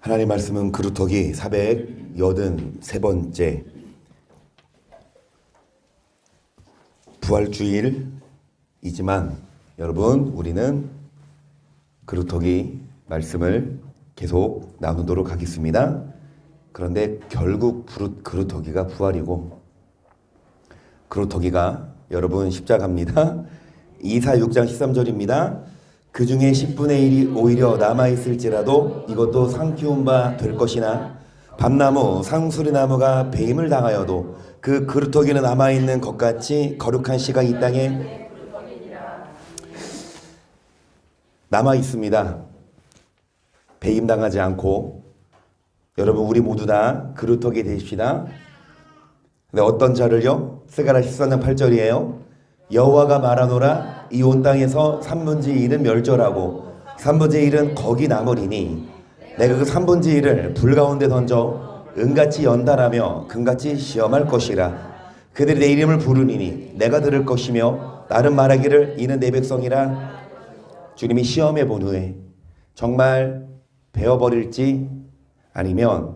하나님 말씀은 그루터기 483번째 부활주일이지만 여러분 우리는 그루터기 말씀을 계속 나누도록 하겠습니다. 그런데 결국 그루터기가 부활이고 그루터기가 여러분 십자가입니다. 이사 6장 13절입니다. 그 중에 10분의 1이 오히려 남아있을지라도 이것도 상키운 바 될 것이나 밤나무 상수리나무가 배임을 당하여도 그 그루터기는 남아있는 것 같이 거룩한 씨가 이 땅에 남아있습니다. 배임당하지 않고 여러분 우리 모두 다 그루터기 되십시다. 근데 어떤 자를요? 스가랴 14장 8절이에요. 여호와가 말하노라 이 온 땅에서 3분의 1은 멸절하고 3분의 1은 거기 남으리니 내가 그 3분의 1을 불 가운데 던져 은같이 연단하며 금같이 시험할 것이라. 그들이 내 이름을 부르니니 내가 들을 것이며 나는 말하기를 이는 내 백성이라. 주님이 시험해 본 후에 정말 베어버릴지 아니면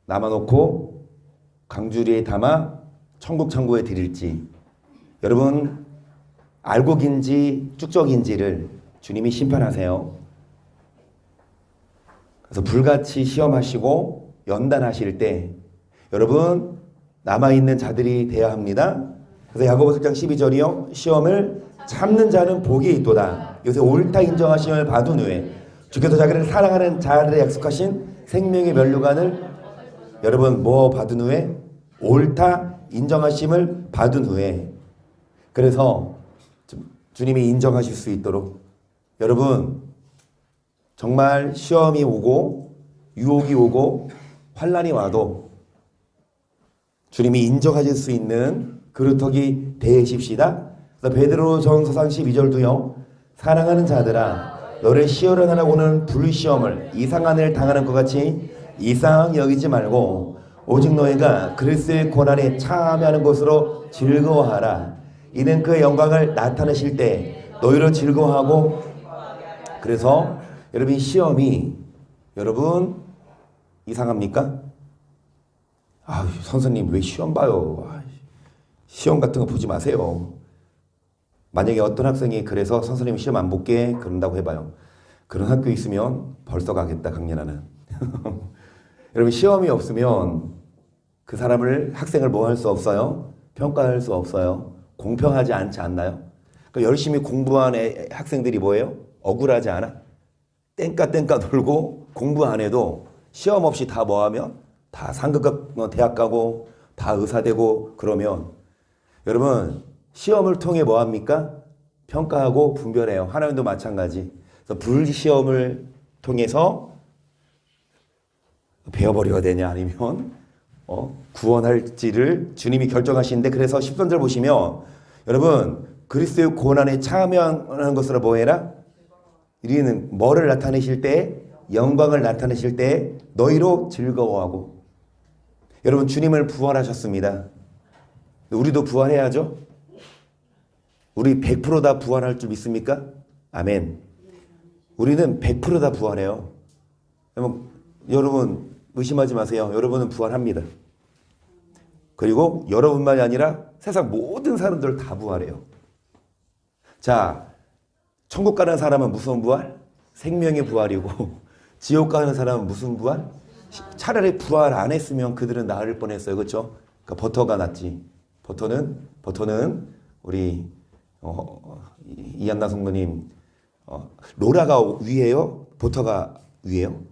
남아놓고 강주리에 담아 천국 창고에 드릴지 여러분 알곡인지 쭉적인지를 주님이 심판하세요. 그래서 불같이 시험하시고 연단하실 때 여러분 남아있는 자들이 되어야 합니다. 그래서 야고보서 1장 12절이요. 시험을 참는 자는 복이 있도다. 요새 옳다 인정한 시험을 받은 후에 주께서 자기를 사랑하는 자들의 약속하신 생명의 면류관을 여러분 뭐 받은 후에 옳다 인정하심을 받은 후에 그래서 주님이 인정하실 수 있도록 여러분 정말 시험이 오고 유혹이 오고 환난이 와도 주님이 인정하실 수 있는 그루터기 되십시다. 그래서 베드로전서 12절도요. 사랑하는 자들아 너를 시험을 하라고 오는 불시험을 이상한 일을 당하는 것 같이 이상하게 여기지 말고 오직 너희가 그리스도의 고난에 참여하는 것으로 즐거워하라. 이는 그의 영광을 나타내실 때 너희를 즐거워하고. 그래서 여러분 시험이 여러분 이상합니까? 아 선생님 왜 시험 봐요? 시험 같은 거 보지 마세요. 만약에 어떤 학생이 그래서 선생님 시험 안 볼게 그런다고 해봐요. 그런 학교 있으면 벌써 가겠다 강연하는. 여러분 시험이 없으면 그 사람을 학생을 뭐 할 수 없어요? 평가할 수 없어요. 공평하지 않지 않나요? 그러니까 열심히 공부한 학생들이 뭐예요? 억울하지 않아? 땡까 놀고 공부 안 해도 시험 없이 다 뭐하면 다 상급 대학 가고 다 의사 되고 그러면 여러분 시험을 통해 뭐합니까? 평가하고 분별해요. 하나님도 마찬가지. 그래서 불시험을 통해서 베어버려야 되냐 아니면 구원할지를 주님이 결정하시는데 그래서 13절 보시면 여러분 그리스도의 고난에 참여하는 것으로 뭐해라? 이는 뭐를 나타내실 때? 영광을 나타내실 때 너희로 즐거워하고. 여러분 주님을 부활하셨습니다. 우리도 부활해야죠. 우리 100% 다 부활할 줄 믿습니까? 아멘. 우리는 100% 다 부활해요. 여러분 의심하지 마세요. 여러분은 부활합니다. 그리고 여러분만이 아니라 세상 모든 사람들 다 부활해요. 자, 천국 가는 사람은 무슨 부활? 생명의 부활이고 지옥 가는 사람은 무슨 부활? 차라리 부활 안 했으면 그들은 나을 뻔했어요. 그렇죠? 그러니까 버터가 낫지. 버터는 우리 이한나 성도님 로라가 위에요? 버터가 위에요?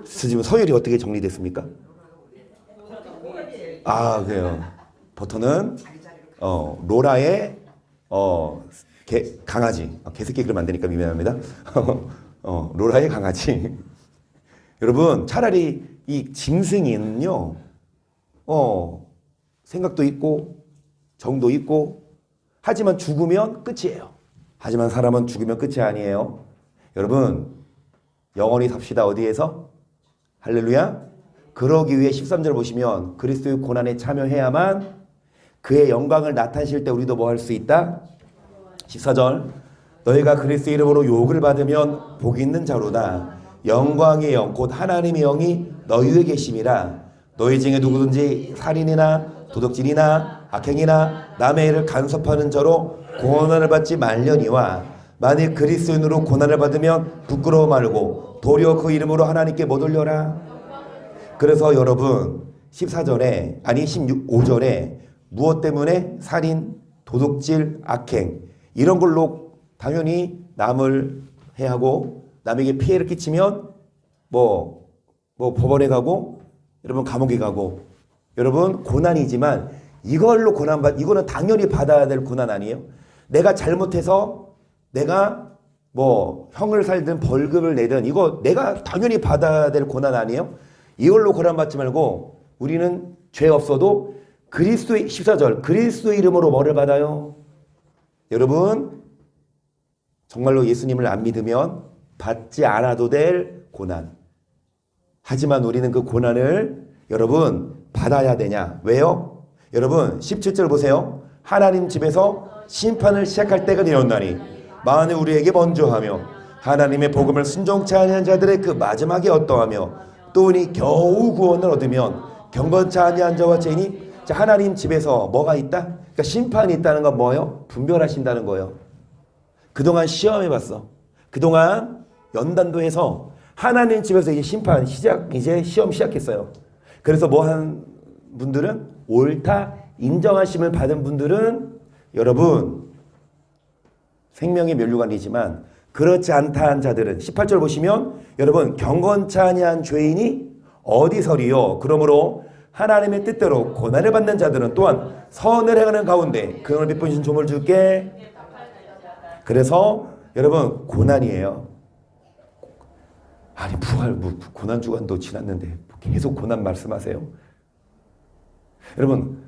지금 서열이 어떻게 정리됐습니까? 아 그래요. 버터는 로라의 강아지. 개새끼 그러면 안 되니까 미안합니다. 로라의 강아지. 여러분 차라리 이 짐승이는요 생각도 있고 정도 있고 하지만 죽으면 끝이에요. 하지만 사람은 죽으면 끝이 아니에요. 여러분 영원히 삽시다. 어디에서? 할렐루야. 그러기 위해 13절 보시면 그리스도의 고난에 참여해야만 그의 영광을 나타내실 때 우리도 뭐 할 수 있다? 14절 너희가 그리스도 이름으로 욕을 받으면 복 있는 자로다. 영광의 영 곧 하나님의 영이 너희 위에 계심이라. 너희 중에 누구든지 살인이나 도둑질이나 악행이나 남의 일을 간섭하는 자로 고난을 받지 말려니와 만일 그리스도인으로 고난을 받으면 부끄러워 말고 도리어 그 이름으로 하나님께 못 올려라. 그래서 여러분 14절에 아니 15절에 무엇 때문에 살인, 도둑질, 악행 이런 걸로 당연히 남을 해하고 남에게 피해를 끼치면 뭐 법원에 가고 여러분 감옥에 가고 여러분 고난이지만 이걸로 이거는 당연히 받아야 될 고난 아니에요? 내가 잘못해서 내가 뭐 형을 살든 벌금을 내든 이거 내가 당연히 받아야 될 고난 아니에요? 이걸로 고난 받지 말고 우리는 죄 없어도 그리스도의 14절 그리스도의 이름으로 뭐를 받아요? 여러분 정말로 예수님을 안 믿으면 받지 않아도 될 고난. 하지만 우리는 그 고난을 여러분 받아야 되냐? 왜요? 여러분 17절 보세요. 하나님 집에서 심판을 시작할 때가 되었나니 만일 우리에게 먼저 하며 하나님의 복음을 순종치 아니한 자들의 그 마지막에 어떠하며 또 우리 겨우 구원을 얻으면 경건치 아니한 자와 죄인이 하나님 집에서 뭐가 있다? 그러니까 심판이 있다는 건 뭐예요? 분별하신다는 거예요. 그동안 시험해봤어. 그동안 연단도 해서 하나님 집에서 이제 심판 이제 시험 시작했어요. 그래서 뭐 한 분들은 옳다 인정하심을 받은 분들은 여러분 생명의 면류관이지만 그렇지 않다 한 자들은 18절 보시면 여러분 경건치 아니한 죄인이 어디서리요? 그러므로 하나님의 뜻대로 고난을 받는 자들은 또한 선을 행하는 가운데 그를 베푸신 조물 줄게. 그래서 여러분 고난이에요. 아니 부활 고난 주간도 지났는데 계속 고난 말씀하세요. 여러분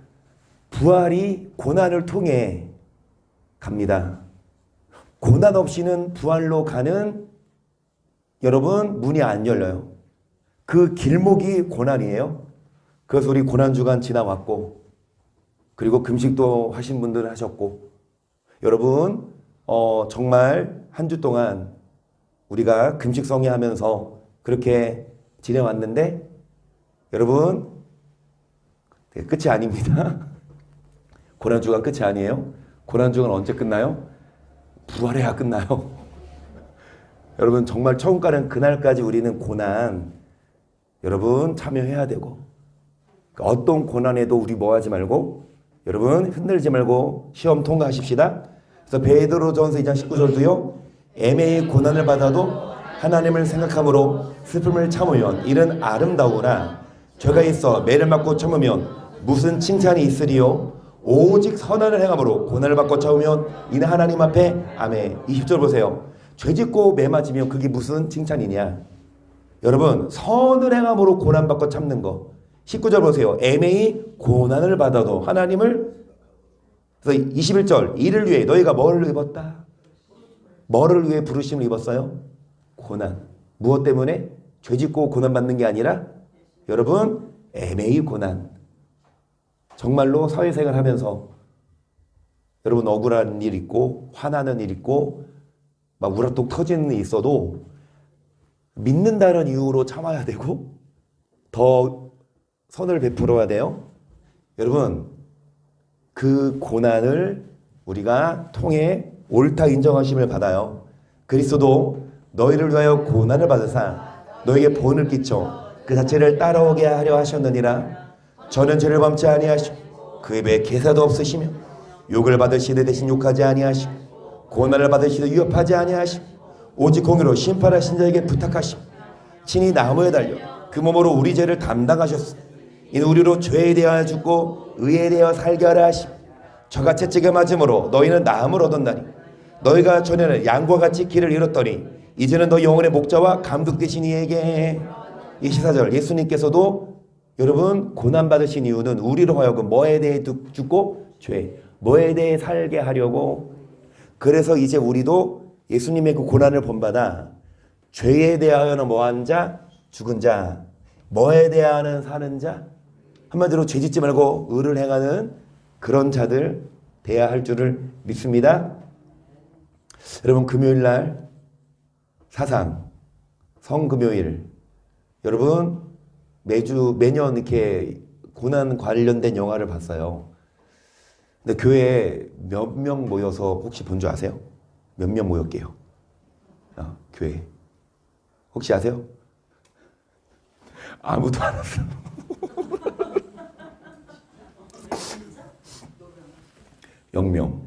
부활이 고난을 통해 갑니다. 고난 없이는 부활로 가는 여러분 문이 안 열려요. 그 길목이 고난이에요. 그래서 우리 고난 주간 지나왔고 그리고 금식도 하신 분들은 하셨고 여러분 정말 한 주 동안 우리가 금식 성회하면서 그렇게 지내왔는데 여러분 끝이 아닙니다. 고난주간 끝이 아니에요. 고난주간 언제 끝나요? 부활해야 끝나요. 여러분 정말 처음 가는 그날까지 우리는 고난 여러분 참여해야 되고 어떤 고난에도 우리 뭐하지 말고 여러분 흔들지 말고 시험 통과하십시다. 그래서 베드로전서 2장 19절도요. 애매히 고난을 받아도 하나님을 생각함으로 슬픔을 참으면 이는 아름다우나 죄가 있어 매를 맞고 참으면 무슨 칭찬이 있으리요? 오직 선을 행함으로 고난을 받고 참으면 이는 하나님 앞에 아멘. 20절 보세요. 죄 짓고 매 맞으면 그게 무슨 칭찬이냐? 여러분 선을 행함으로 고난 받고 참는 거. 19절 보세요. 애매히 고난을 받아도 하나님을 그래서 21절 이를 위해 너희가 뭐를 입었다? 뭐를 위해 부르심을 입었어요? 고난. 무엇 때문에? 죄 짓고 고난 받는 게 아니라 여러분 애매히 고난. 정말로 사회생활 하면서 여러분 억울한 일 있고 화나는 일 있고 막 우라통 터지는 일 있어도 믿는다는 이유로 참아야 되고 더 선을 베풀어야 돼요. 여러분 그 고난을 우리가 통해 옳다 인정하심을 받아요. 그리스도도 너희를 위하여 고난을 받으사 너에게 본을 끼쳐 그 자체를 따라오게 하려 하셨느니라. 저는 죄를 범치 아니하시고 그 입에 계사도 없으시며 욕을 받으시되 대신 욕하지 아니하시고 고난을 받으시되 위협하지 아니하시고 오직 공의로 심판하신 자에게 부탁하시고 친히 나무에 달려 그 몸으로 우리 죄를 담당하셨으니 이는 우리로 죄에 대하여 죽고 의에 대하여 살게 하려 하시고 저가 채찍에 맞음으로 너희는 나음을 얻었나니 너희가 전에는 양과 같이 길을 잃었더니 이제는 너 영혼의 목자와 감독 되신 이에게. 24절 예수님께서도 여러분 고난받으신 이유는 우리로 하여금 뭐에 대해 죽고 죄 뭐에 대해 살게 하려고. 그래서 이제 우리도 예수님의 그 고난을 본받아 죄에 대하여는 뭐한 자? 죽은 자. 뭐에 대하여는 사는 자? 한마디로 죄 짓지 말고 의를 행하는 그런 자들 돼야 할 줄을 믿습니다. 여러분 금요일날 사상 성금요일. 여러분 매년 이렇게 고난 관련된 영화를 봤어요. 근데 교회에 몇 명 모여서 혹시 본 줄 아세요? 몇 명 모였게요? 교회. 혹시 아세요? 아무도 안 왔어. 0명.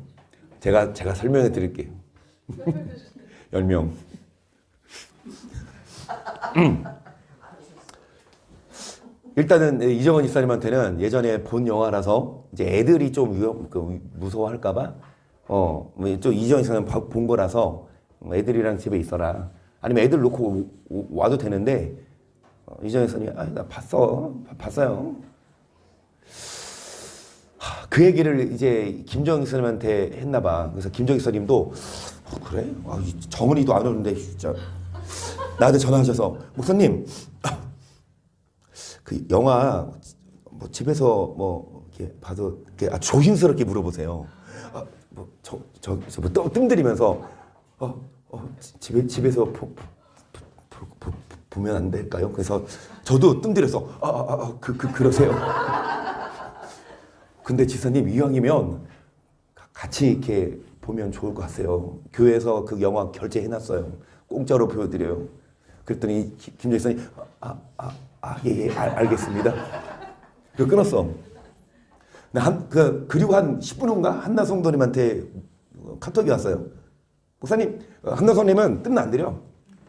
제가 설명해 드릴게요. 10명. 일단은 이정원 집사님한테는 예전에 본 영화라서 이제 애들이 좀 무서워할까봐 좀 이정원 집사님 본 거라서 애들이랑 집에 있어라. 아니면 애들 놓고 와도 되는데 이정원 집사님이 나 봤어요. 그 얘기를 이제 김정희 집사님한테 했나봐. 그래서 김정희 집사님도 그래? 정은이도 안 오는데 진짜 나한테 전화하셔서 목사님 그 영화 뭐 집에서 뭐 이렇게 봐도 이렇게 조심스럽게 물어보세요. 뭐 뜸들이면서 집에서 보면 안 될까요? 그래서 저도 뜸들여서 그러세요. 근데 지사님 이왕이면 같이 이렇게 보면 좋을 것 같아요. 교회에서 그 영화 결제해놨어요. 공짜로 보여드려요. 그랬더니 김정희 선생님 예, 알겠습니다. 그리고 끊었어. 그리고 한 10분 후인가 한나 성도님한테 카톡이 왔어요. 목사님, 한나 성도님은 뜸 안 들여.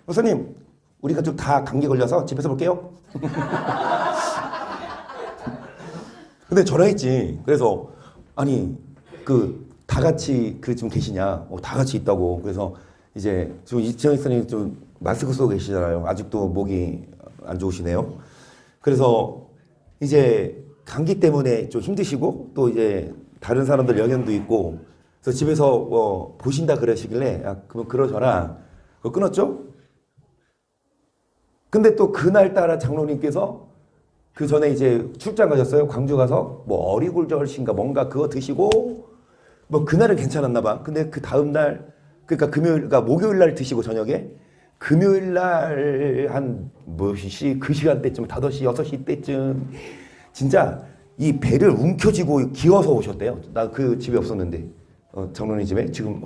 목사님, 우리 가족 다 감기 걸려서 집에서 볼게요. 근데 전화했지. 그래서 아니 다 같이 좀 계시냐? 다 같이 있다고. 그래서 이제 지금 이지영 선생님 좀 마스크 쓰고 계시잖아요. 아직도 목이 안 좋으시네요. 그래서 이제 감기 때문에 좀 힘드시고 또 이제 다른 사람들 영향도 있고 그래서 집에서 보신다 그러시길래 그럼 그러셔라. 그거 끊었죠? 근데 또 그날따라 장로님께서 그 전에 이제 출장 가셨어요. 광주 가서 뭐 어리굴절신가 뭔가 그거 드시고 뭐 그날은 괜찮았나 봐. 근데 그 다음 날 그러니까 목요일 날 드시고 저녁에 금요일 날 한 그 시간대쯤 5시 6시 때쯤 진짜 이 배를 움켜쥐고 기어서 오셨대요. 나 그 집에 없었는데 장로님 집에 지금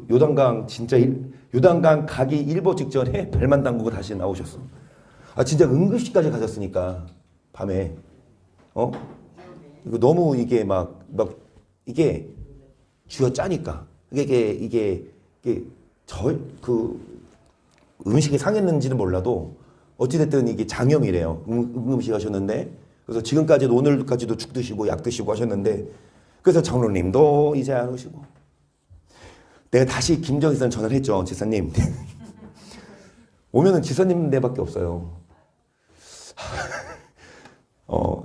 요단강 진짜 요단강 가기 일보 직전에 발만 담그고 다시 나오셨어. 진짜 응급실까지 가셨으니까 밤에 이거 너무 이게 막 이게 쥐어 짜니까 이게 음식이 상했는지는 몰라도 어찌됐든 이게 장염이래요. 응급실 하셨는데 그래서 지금까지도 오늘까지도 죽 드시고 약 드시고 하셨는데 그래서 장로님도 이제 안 오시고 내가 다시 김정희 선 전화를 했죠. 지사님 오면은 지사님 네밖에 없어요.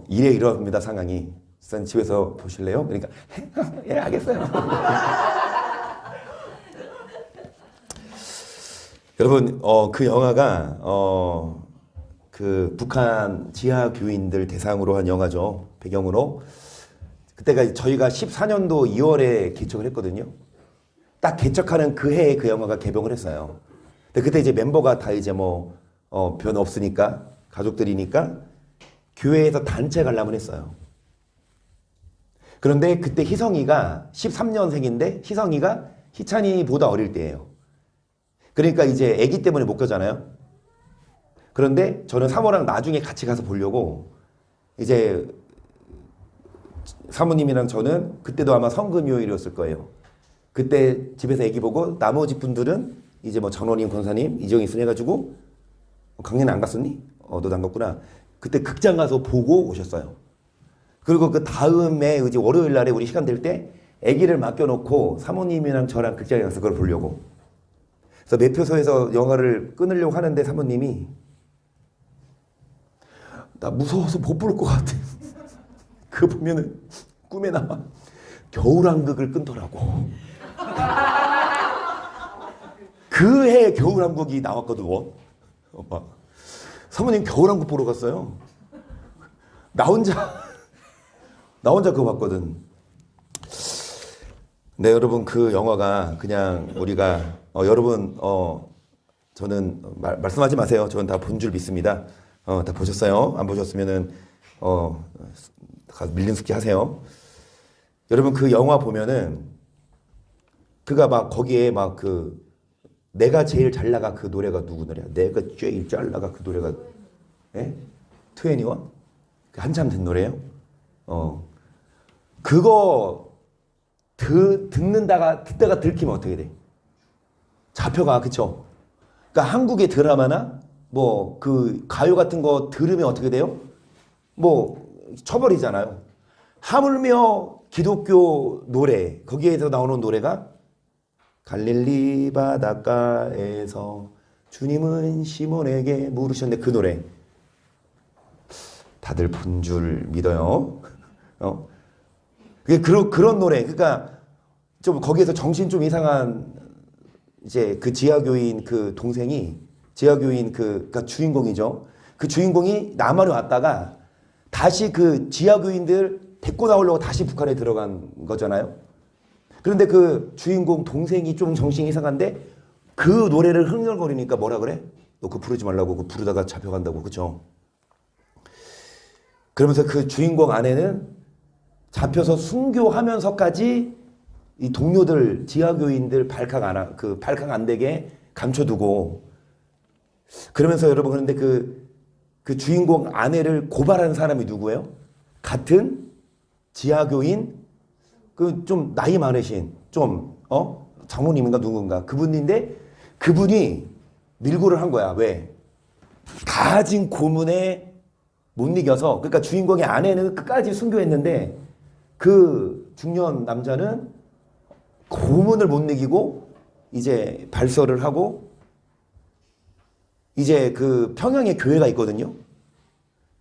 이래 이러합니다 상황이. 지사님 집에서 보실래요? 그러니까 예 알겠어요. 여러분 그 영화가 그 북한 지하 교인들 대상으로 한 영화죠. 배경으로 그때가 저희가 14년도 2월에 개척을 했거든요. 딱 개척하는 그 해에 그 영화가 개봉을 했어요. 근데 그때 이제 멤버가 다 이제 변 없으니까 가족들이니까 교회에서 단체 관람을 했어요. 그런데 그때 희성이가 13년생인데 희성이가 희찬이보다 어릴 때예요. 그러니까 이제 아기 때문에 못 가잖아요. 그런데 저는 사모랑 나중에 같이 가서 보려고 이제 사모님이랑 저는 그때도 아마 성금요일이었을 거예요. 그때 집에서 아기 보고 나머지 분들은 이제 장로님, 권사님, 이정희 있으니 해가지고 강연에 안 갔었니? 너도 안 갔구나. 그때 극장 가서 보고 오셨어요. 그리고 그 다음에 이제 월요일 날에 우리 시간 될 때 아기를 맡겨놓고 사모님이랑 저랑 극장에 가서 그걸 보려고. 그래서 매표소에서 영화를 끊으려고 하는데 사모님이 나 무서워서 못 볼 것 같아. 그거 보면은 꿈에 나와. 겨울왕국을 끊더라고. 그 해 겨울왕국이 나왔거든. 사모님 겨울왕국 보러 갔어요. 나 혼자 그거 봤거든. 네, 여러분 그 영화가 그냥 우리가 여러분 저는 말씀하지 마세요. 저는 다 본 줄 믿습니다. 다 보셨어요? 안 보셨으면은 가서 밀린 숙제 하세요. 여러분 그 영화 보면은 그가 막 거기에 막 그 내가 제일 잘 나가 그 노래가 누구 노래야? 내가 제일 잘 나가 그 노래가 예? 21? 한참 된 노래예요. 그거 듣다가 들키면 어떻게 돼? 잡혀가, 그쵸? 그러니까 한국의 드라마나 뭐 그 가요 같은 거 들으면 어떻게 돼요? 뭐 쳐버리잖아요. 하물며 기독교 노래 거기에서 나오는 노래가 갈릴리 바닷가에서 주님은 시몬에게 물으셨는데 그 노래 다들 본 줄 믿어요. 그게 그런 노래. 그러니까 좀 거기에서 정신 좀 이상한 이제 그 지하교인 그 동생이 지하교인 그러니까 주인공이죠. 그 주인공이 남한에 왔다가 다시 그 지하교인들 데리고 나오려고 다시 북한에 들어간 거잖아요. 그런데 그 주인공 동생이 좀 정신이 이상한데 그 노래를 흥얼거리니까 뭐라 그래? 너 그거 부르지 말라고. 그거 부르다가 잡혀간다고. 그죠? 그러면서 그 주인공 아내는 잡혀서 순교하면서까지 이 동료들 지하교인들 발칵 안 되게 감춰두고 그러면서 여러분 그런데 그 주인공 아내를 고발한 사람이 누구예요? 같은 지하교인 그 좀 나이 많으신 장모님인가 누군가 그분인데 그분이 밀고를 한 거야. 왜? 다 가진 고문에 못 이겨서 그러니까 주인공의 아내는 끝까지 순교했는데 그 중년 남자는 고문을 못 이기고 이제 발설을 하고 이제 그 평양에 교회가 있거든요.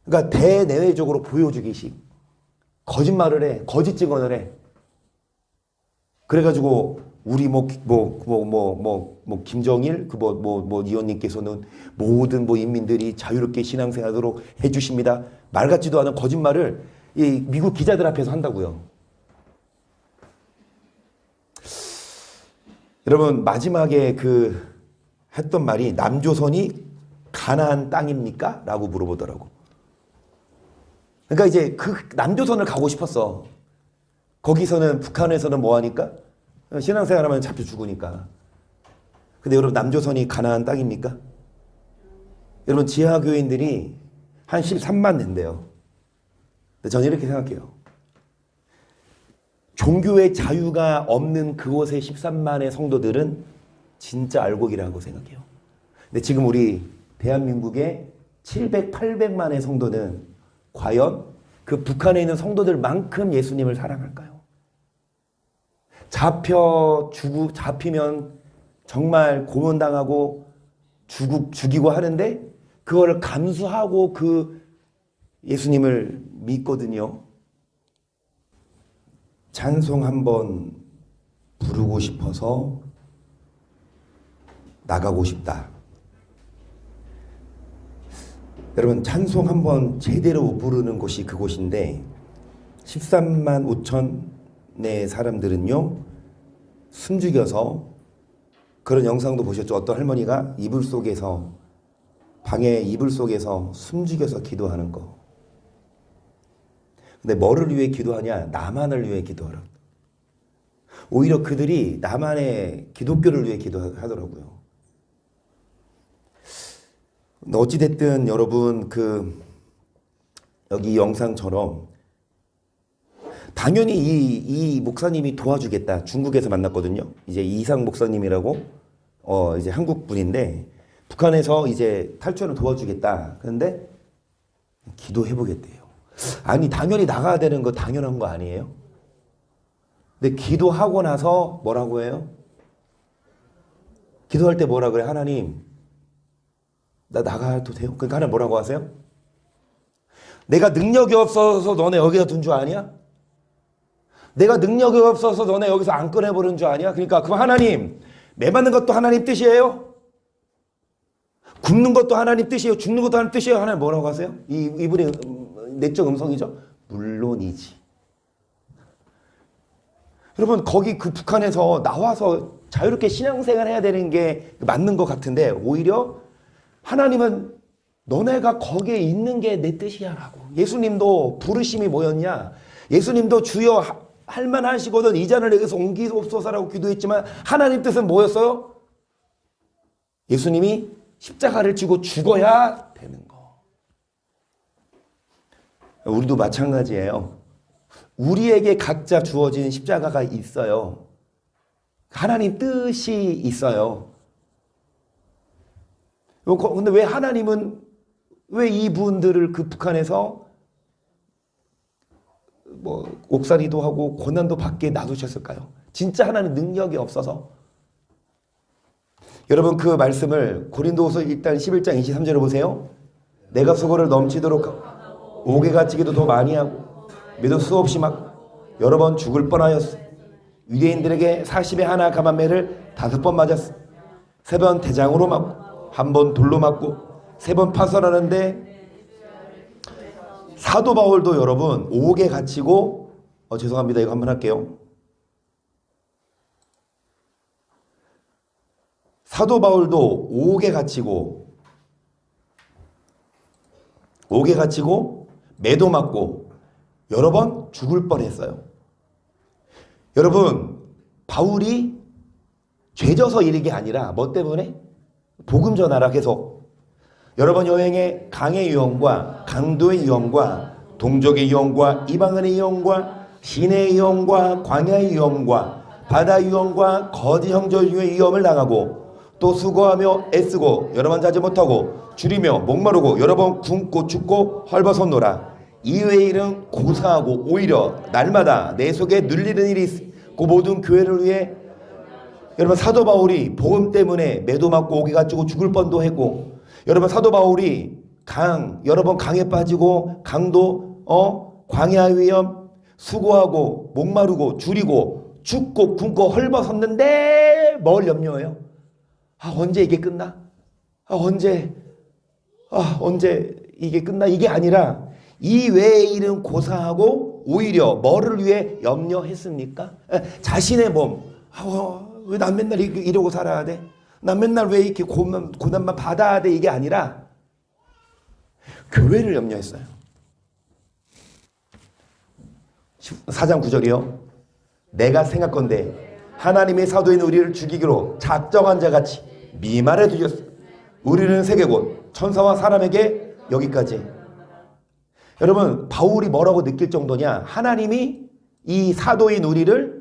그러니까 대내외적으로 보여주기식 거짓말을 해, 거짓 증언을 해. 그래가지고 우리 김정일 의원님께서는 모든 인민들이 자유롭게 신앙생활하도록 해주십니다. 말 같지도 않은 거짓말을 이 미국 기자들 앞에서 한다고요. 여러분 마지막에 그 했던 말이 남조선이 가나안 땅입니까? 라고 물어보더라고. 그러니까 이제 그 남조선을 가고 싶었어. 거기서는 북한에서는 뭐 하니까? 신앙생활하면 잡혀 죽으니까. 근데 여러분 남조선이 가나안 땅입니까? 여러분 지하교인들이 한 13만 된대요. 근데 저는 이렇게 생각해요. 종교의 자유가 없는 그곳의 13만의 성도들은 진짜 알곡이라고 생각해요. 근데 지금 우리 대한민국의 700, 800만의 성도는 과연 그 북한에 있는 성도들만큼 예수님을 사랑할까요? 잡히면 정말 고문당하고 죽이고 하는데 그거를 감수하고 그 예수님을 믿거든요. 찬송 한번 부르고 싶어서 나가고 싶다. 여러분 찬송 한번 제대로 못 부르는 곳이 그곳인데 13만 5천의 사람들은요 숨죽여서 그런 영상도 보셨죠? 어떤 할머니가 방에 이불 속에서 숨죽여서 기도하는 거. 근데 뭐를 위해 기도하냐? 나만을 위해 기도하라. 오히려 그들이 나만의 기독교를 위해 기도하더라고요. 어찌됐든 여러분 여기 영상처럼 당연히 이 목사님이 도와주겠다. 중국에서 만났거든요. 이제 이상 목사님이라고 이제 한국 분인데 북한에서 이제 탈출을 도와주겠다. 그런데 기도해보겠대요. 아니 당연히 나가야 되는 거 당연한 거 아니에요? 근데 기도하고 나서 뭐라고 해요? 기도할 때 뭐라 그래? 하나님 나 나가도 돼요? 그러니까 하나님 뭐라고 하세요? 내가 능력이 없어서 너네 여기다 둔 줄 아냐? 내가 능력이 없어서 너네 여기서 안 꺼내버린 줄 아냐? 그러니까 그럼 하나님 매 맞는 것도 하나님 뜻이에요? 굶는 것도 하나님 뜻이에요? 죽는 것도 하나님 뜻이에요? 하나님 뭐라고 하세요? 이분의 내적 음성이죠? 물론이지. 여러분 거기 그 북한에서 나와서 자유롭게 신앙생활 해야 되는 게 맞는 것 같은데 오히려 하나님은 너네가 거기에 있는 게 내 뜻이야 라고. 예수님도 부르심이 뭐였냐? 예수님도 주여 할만하시거든 이 잔을 내게서 옮기옵소서라고 기도했지만 하나님 뜻은 뭐였어요? 예수님이 십자가를 지고 죽어야 되는 거. 우리도 마찬가지예요. 우리에게 각자 주어진 십자가가 있어요. 하나님 뜻이 있어요. 근데 왜 하나님은 왜 이분들을 그 북한에서 뭐 옥살이도 하고 고난도 받게 놔두셨을까요? 진짜 하나님 능력이 없어서. 여러분 그 말씀을 고린도후서 일단 11장 23절을 보세요. 내가 수고를 넘치도록 옥에 갇히기도 더 많이 하고 매도 수없이 막 여러 번 죽을 뻔하였어. 유대인들에게 40에 하나 감한매를 5번 맞았어. 3번 대장으로 맞고 1번 돌로 맞고 3번 파설하는데 사도 바울도 여러분 옥에 갇히고 죄송합니다. 이거 한번 할게요. 사도 바울도 옥에 갇히고 매도 맞고 여러 번 죽을 뻔했어요. 여러분 바울이 죄져서 이런 게 아니라 뭐 때문에? 복음 전하라 계속. 여러분 여행에 강의 유형과 강도의 유형과 동족의 유형과 이방인의 유형과 시내의 유형과 광야의 유형과 바다 유형과 거짓 형제의 위험을 당하고 또 수고하며 애쓰고 여러 번 자지 못하고 줄이며 목마르고 여러 번 굶고 춥고 헐벗었노라. 이외의 일은 고사하고 오히려 날마다 내 속에 눌리는 일이 있어. 그 모든 교회를 위해 여러분 사도 바울이 복음 때문에 매도 맞고 옥에 갇히고 죽을 뻔도 했고 여러분 사도 바울이 여러 번 강에 빠지고 강도 광야의 위험 수고하고 목마르고 줄이고 춥고 굶고 헐벗었는데 뭘 염려해요? 언제 이게 끝나? 언제 이게 끝나? 이게 아니라 이 외의 일은 고사하고 오히려 뭐를 위해 염려했습니까? 자신의 몸. 왜 난 맨날 이러고 살아야 돼? 난 맨날 왜 이렇게 고난만 받아야 돼? 이게 아니라 교회를 염려했어요. 4장 9절이요. 내가 생각건대 하나님의 사도인 우리를 죽이기로 작정한 자같이 미말해 두셨어. 우리는 세계 곳 천사와 사람에게 여기까지. 여러분 바울이 뭐라고 느낄 정도냐? 하나님이 이 사도인 우리를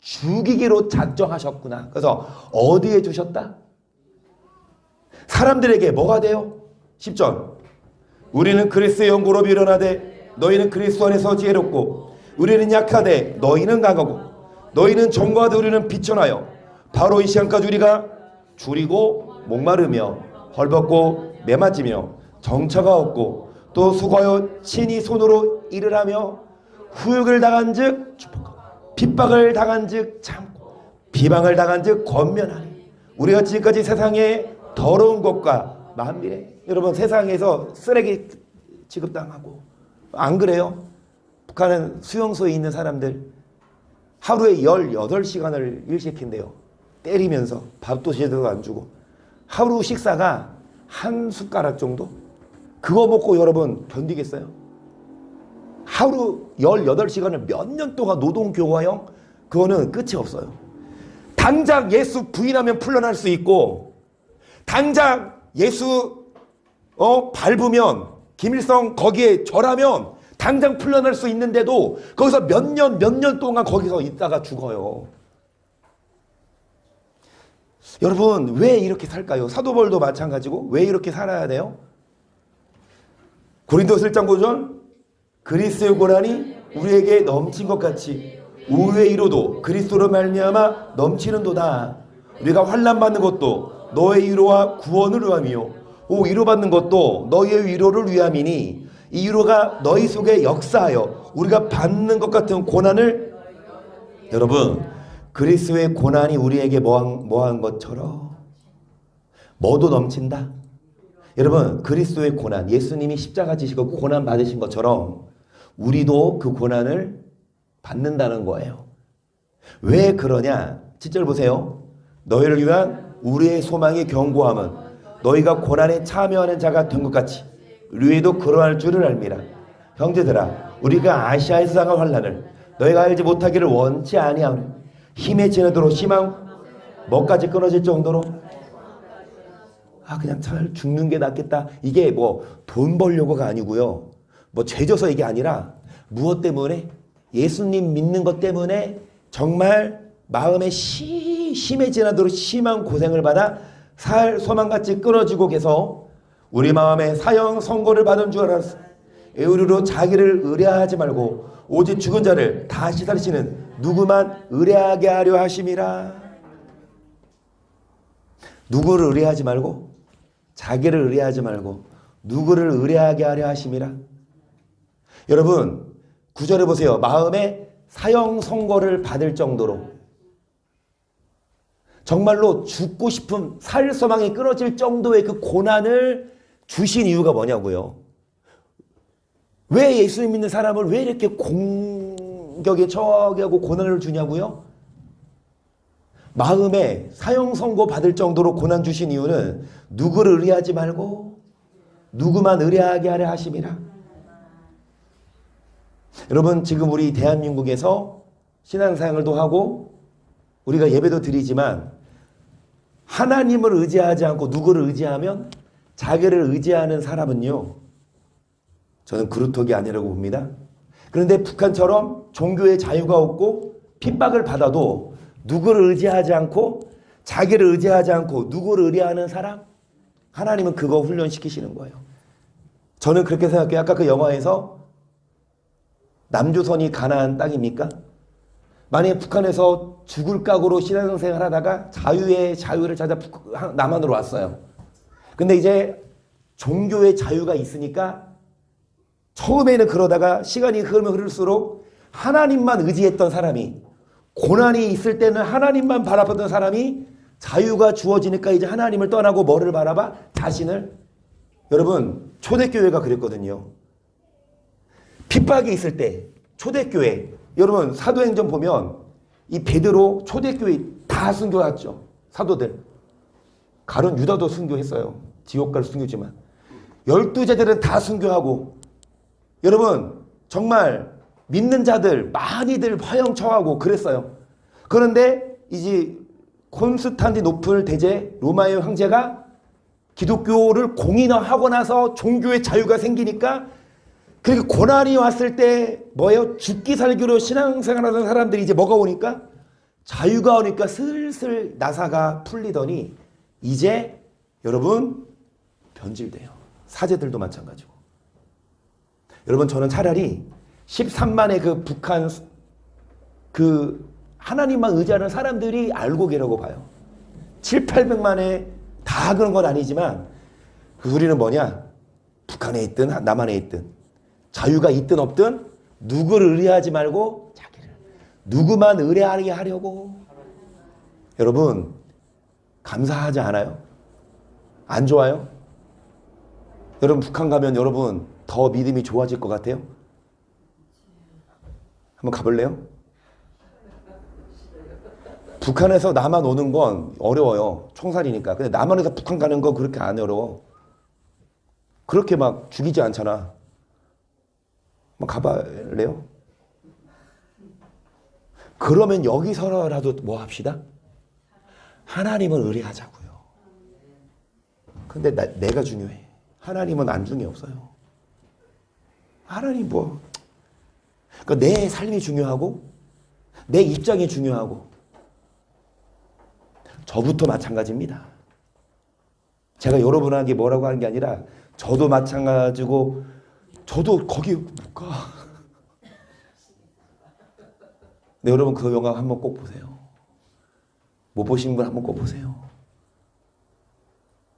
죽이기로 작정하셨구나. 그래서 어디에 두셨다? 사람들에게 뭐가 돼요? 10절 우리는 그리스도의 영고로 일어나되 너희는 그리스도 안에서 지혜롭고 우리는 약하되 너희는 강하고 너희는 정과하되 우리는 비천하여 바로 이 시간까지 우리가 줄이고 목마르며 헐벗고 매맞으며 정처가 없고 또 수고하여 친히 손으로 일을 하며 후욕을 당한 즉 핍박을 당한 즉 참고 비방을 당한 즉 권면하니 우리가 지금까지 세상에 더러운 것과 만밀해. 여러분 세상에서 쓰레기 취급당하고 안 그래요? 북한은 수용소에 있는 사람들 하루에 18시간을 일시킨대요. 때리면서 밥도 제대로 안 주고 하루 식사가 한 숟가락 정도? 그거 먹고 여러분 견디겠어요? 하루 18시간을 몇 년 동안 노동교화형? 그거는 끝이 없어요. 당장 예수 부인하면 풀려날 수 있고 당장 예수 밟으면 김일성 거기에 절하면 당장 풀려날 수 있는데도 거기서 몇 년 동안 거기서 있다가 죽어요. 여러분 왜 이렇게 살까요? 사도 바울도 마찬가지고 왜 이렇게 살아야 돼요? 고린도서 1장 9절 그리스도의 고난이 우리에게 넘친 것 같이 우리의 위로도 그리스도로 말미암아 넘치는도다. 우리가 환난 받는 것도 너의 위로와 구원을 위함이요 위로받는 것도 너의 위로를 위함이니 이 위로가 너희 속에 역사하여 우리가 받는 것 같은 고난을 여러분 그리스도의 고난이 우리에게 뭐한 것처럼 뭐도 넘친다. 여러분 그리스도의 고난 예수님이 십자가 지시고 고난 받으신 것처럼 우리도 그 고난을 받는다는 거예요. 왜 그러냐? 7절 보세요. 너희를 위한 우리의 소망의 견고함은 너희가 고난에 참여하는 자가 된 것 같이 우리도 그러할 줄을 알미라. 형제들아, 우리가 아시아에서 당한 환난을 너희가 알지 못하기를 원치 아니하오니 힘에 지나도록 심한 뭐까지 끊어질 정도로 그냥 잘 죽는 게 낫겠다. 이게 뭐 돈 벌려고가 아니고요. 뭐 죄져서 이게 아니라 무엇 때문에? 예수님 믿는 것 때문에 정말 마음에 심해 지나도록 심한 고생을 받아 살 소망같이 끊어지고 계서 우리 마음에 사형 선고를 받은 줄 알았어. 에우르로 자기를 의뢰하지 말고 오직 죽은 자를 다시 살리시는 누구만 의뢰하게 하려 하심이라. 누구를 의뢰하지 말고 자기를 의뢰하지 말고 누구를 의뢰하게 하려 하심이라. 여러분 9절에 보세요. 마음에 사형 선고를 받을 정도로 정말로 죽고 싶은 살 소망이 끊어질 정도의 그 고난을 주신 이유가 뭐냐고요. 왜 예수님 믿는 사람을 왜 이렇게 공격에 처하게 하고 고난을 주냐고요. 마음에 사형 선고 받을 정도로 고난 주신 이유는 누구를 의뢰하지 말고 누구만 의뢰하게 하려 하심이라. 여러분 지금 우리 대한민국에서 신앙생활도 하고 우리가 예배도 드리지만 하나님을 의지하지 않고 누구를 의지하면 자기를 의지하는 사람은요, 저는 그루터기 아니라고 봅니다. 그런데 북한처럼 종교의 자유가 없고 핍박을 받아도 누구를 의지하지 않고 자기를 의지하지 않고 누구를 의뢰하는 사람, 하나님은 그거 훈련시키시는 거예요. 저는 그렇게 생각해요. 아까 그 영화에서 남조선이 가나안 땅입니까? 만약에 북한에서 죽을 각오로 신앙생활 하다가 자유를 찾아 남한으로 왔어요. 근데 이제 종교의 자유가 있으니까 처음에는 그러다가 시간이 흐르면 흐를수록 하나님만 의지했던 사람이, 고난이 있을 때는 하나님만 바라보던 사람이 자유가 주어지니까 이제 하나님을 떠나고 뭐를 바라봐? 자신을. 여러분 초대교회가 그랬거든요. 핍박이 있을 때 초대교회, 여러분 사도행전 보면 이 베드로 초대교회 다 순교했죠. 사도들. 가룟 유다도 순교했어요. 지옥 갈 순교지만 12제들은 다 순교하고, 여러분 정말 믿는 자들 많이들 화형 처하고 그랬어요. 그런데 이제 콘스탄티노플 대제 로마의 황제가 기독교를 공인화하고 나서 종교의 자유가 생기니까, 그렇게 고난이 왔을 때 뭐예요? 죽기 살기로 신앙생활하는 사람들이 이제 뭐가 오니까? 자유가 오니까 슬슬 나사가 풀리더니 이제 여러분 변질돼요. 사제들도 마찬가지고. 여러분 저는 차라리 13만의 그 북한 그 하나님만 의지하는 사람들이 알고 계라고 봐요. 7, 800만의 다 그런 건 아니지만 우리는 뭐냐? 북한에 있든 남한에 있든 자유가 있든 없든 누구를 의뢰하지 말고 자기를, 누구만 의뢰하게 하려고. 여러분 감사하지 않아요? 안 좋아요? 여러분 북한 가면 여러분 더 믿음이 좋아질 것 같아요? 한번 가볼래요? 북한에서 남한 오는 건 어려워요. 총살이니까. 근데 남한에서 북한 가는 거 그렇게 안 어려워. 그렇게 막 죽이지 않잖아. 한번 가볼래요? 그러면 여기서라도 뭐 합시다? 하나님을 의뢰하자고요. 근데 내가 중요해. 하나님은 안중에 없어요. 하나님 뭐. 그러니까 내 삶이 중요하고 내 입장이 중요하고, 저부터 마찬가지입니다. 제가 여러분에게 뭐라고 하는 게 아니라 저도 마찬가지고 저도 거기 못 가. 네, 여러분 그 영화 한번 꼭 보세요. 못 보신 분 한번 꼭 보세요.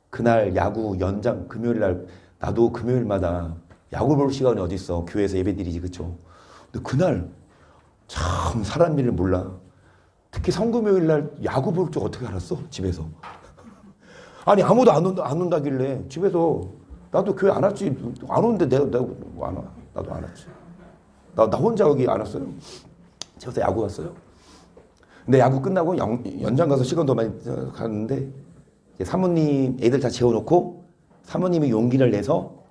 그날 야구 연장 금요일날, 나도 금요일마다 야구 볼 시간이 어디 있어. 교회에서 예배드리지, 그쵸? 근데 그날 참 사람 일을 몰라. 특히 성금요일날 야구 볼 줄 어떻게 알았어? 집에서. 아니 아무도 안 온다길래 집에서, 나도 교회 안 왔지. 안 오는데 내가 안 와. 나도 안 왔지. 나 혼자 여기 안 왔어요. 집에서 야구 왔어요. 근데 야구 끝나고 연장 가서 시간도 많이 갔는데 사모님 애들 다 재워놓고 사모님이 용기를 내서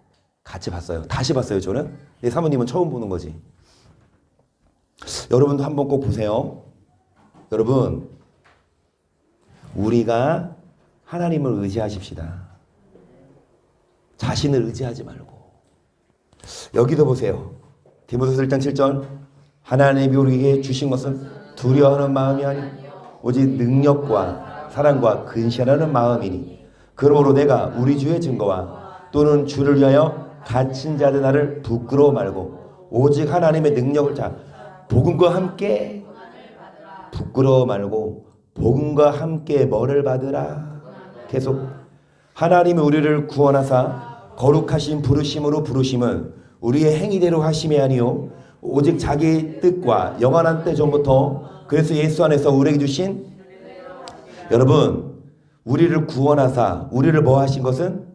같이 봤어요. 다시 봤어요, 저는. 근데 사모님은 처음 보는 거지. 여러분도 한번 꼭 보세요. 여러분, 우리가 하나님을 의지하십시다. 자신을 의지하지 말고. 여기도 보세요. 디모데후서 1장 7절. 하나님이 우리에게 주신 것은 두려워하는 마음이 아니요 오직 능력과 사랑과 근신하는 마음이니 그러므로 내가 우리 주의 증거와 또는 주를 위하여 갇힌 자들 나를 부끄러워 말고 오직 하나님의 능력을 복음과 함께 부끄러워 말고 복음과 함께 뭐를 받으라. 계속 하나님이 우리를 구원하사 거룩하신 부르심으로 부르심은 우리의 행위대로 하심이 아니요 오직 자기 뜻과 영원한 때 전부터 그래서 예수 안에서 우리에게 주신 여러분 우리를 구원하사 우리를 뭐 하신 것은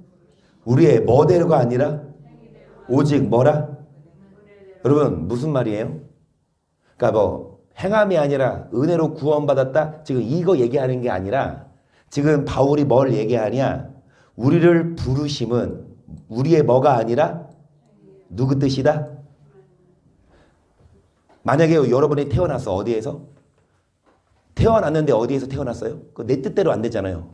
우리의 뭐대로가 아니라 오직 뭐라? 여러분 무슨 말이에요? 그러니까 뭐 행함이 아니라 은혜로 구원받았다 지금 이거 얘기하는 게 아니라 지금 바울이 뭘 얘기하냐 우리를 부르심은 우리의 뭐가 아니라 누구 뜻이다? 만약에 여러분이 태어났어. 어디에서? 태어났는데 어디에서 태어났어요? 내 뜻대로 안 되잖아요.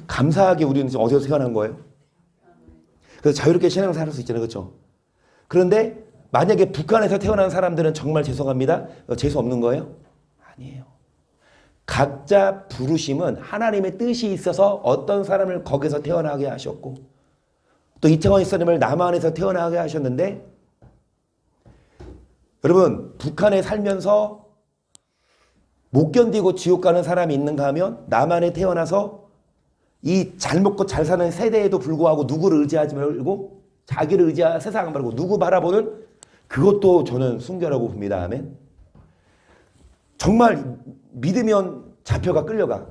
감사하게 우리는 어디서 태어난 거예요? 그래서 자유롭게 신앙을 살 수 있잖아요. 그렇죠? 그런데 만약에 북한에서 태어난 사람들은 정말 죄송합니다. 재수 없는 거예요? 아니에요. 각자 부르심은 하나님의 뜻이 있어서 어떤 사람을 거기서 태어나게 하셨고 또 이태원 예수님을 남한에서 태어나게 하셨는데 여러분 북한에 살면서 못 견디고 지옥 가는 사람이 있는가 하면 남한에 태어나서 이 잘 먹고 잘 사는 세대에도 불구하고 누구를 의지하지 말고 자기를 의지하고 세상 말고 누구 바라보는 그것도 저는 순교라고 봅니다. 아멘. 정말 믿으면 잡혀가 끌려가.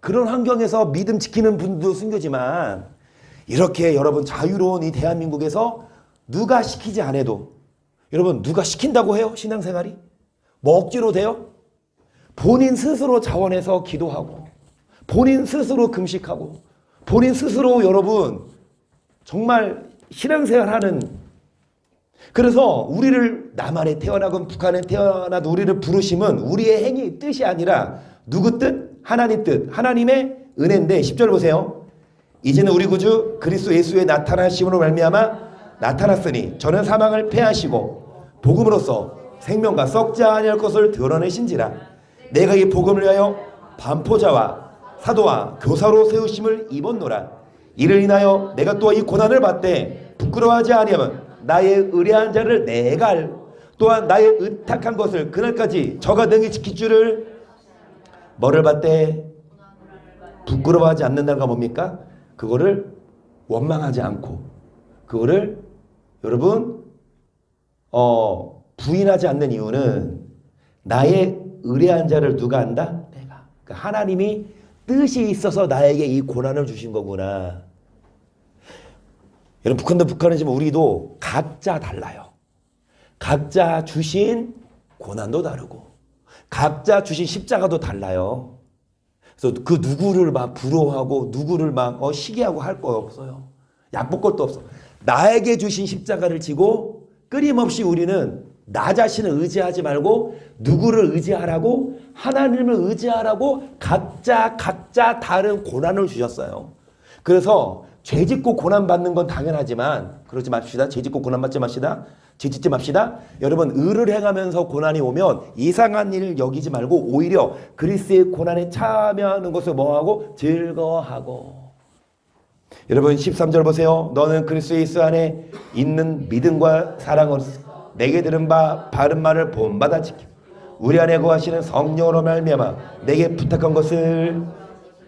그런 환경에서 믿음 지키는 분도 순교지만 이렇게 여러분 자유로운 이 대한민국에서 누가 시키지 않아도 여러분 누가 시킨다고 해요? 신앙생활이? 뭐 억지로 돼요? 본인 스스로 자원해서 기도하고 본인 스스로 금식하고 본인 스스로 여러분 정말 신앙생활하는 그래서 우리를 남한에 태어나건 북한에 태어나도 우리를 부르심은 우리의 행위 뜻이 아니라 누구 뜻? 하나님 뜻 하나님의 은혜인데 10절 보세요. 이제는 우리 구주 그리스도 예수의 나타나심으로 말미암아 나타났으니 저는 사망을 패하시고 복음으로써 생명과 썩지 아니할 것을 드러내신지라 내가 이 복음을 위하여 반포자와 사도와 교사로 세우심을 입었노라. 이를 인하여 내가 또 이 고난을 받되 부끄러워하지 아니하면 나의 의뢰한 자를 내가 알고 또한 나의 의탁한 것을 그날까지 저가 능히 지킬 줄을 뭐를 받되 부끄러워하지 않는다가 뭡니까? 그거를 원망하지 않고 그거를 여러분 부인하지 않는 이유는 나의 의뢰한 자를 누가 안다? 내가. 그러니까 하나님이 뜻이 있어서 나에게 이 고난을 주신 거구나. 여러분 북한도 북한이지만 우리도 각자 달라요. 각자 주신 고난도 다르고 각자 주신 십자가도 달라요. 그래서 그 누구를 막 부러워하고 누구를 막 시기하고 할 거 없어요. 얕볼 것도 없어. 나에게 주신 십자가를 지고 끊임없이 우리는 나 자신을 의지하지 말고 누구를 의지하라고 하나님을 의지하라고 각자 다른 고난을 주셨어요. 그래서 죄짓고 고난받는 건 당연하지만 그러지 맙시다. 죄짓고 고난받지 맙시다. 죄짓지 맙시다. 여러분 의를 행하면서 고난이 오면 이상한 일을 여기지 말고 오히려 그리스도의 고난에 참여하는 것을 뭐하고? 즐거워하고. 여러분 13절 보세요. 너는 그리스도 예수 안에 있는 믿음과 사랑으로 내게 들은 바 바른 말을 본받아 지키고 우리 안에 거하시는 성령으로 말미암아 내게 부탁한 것을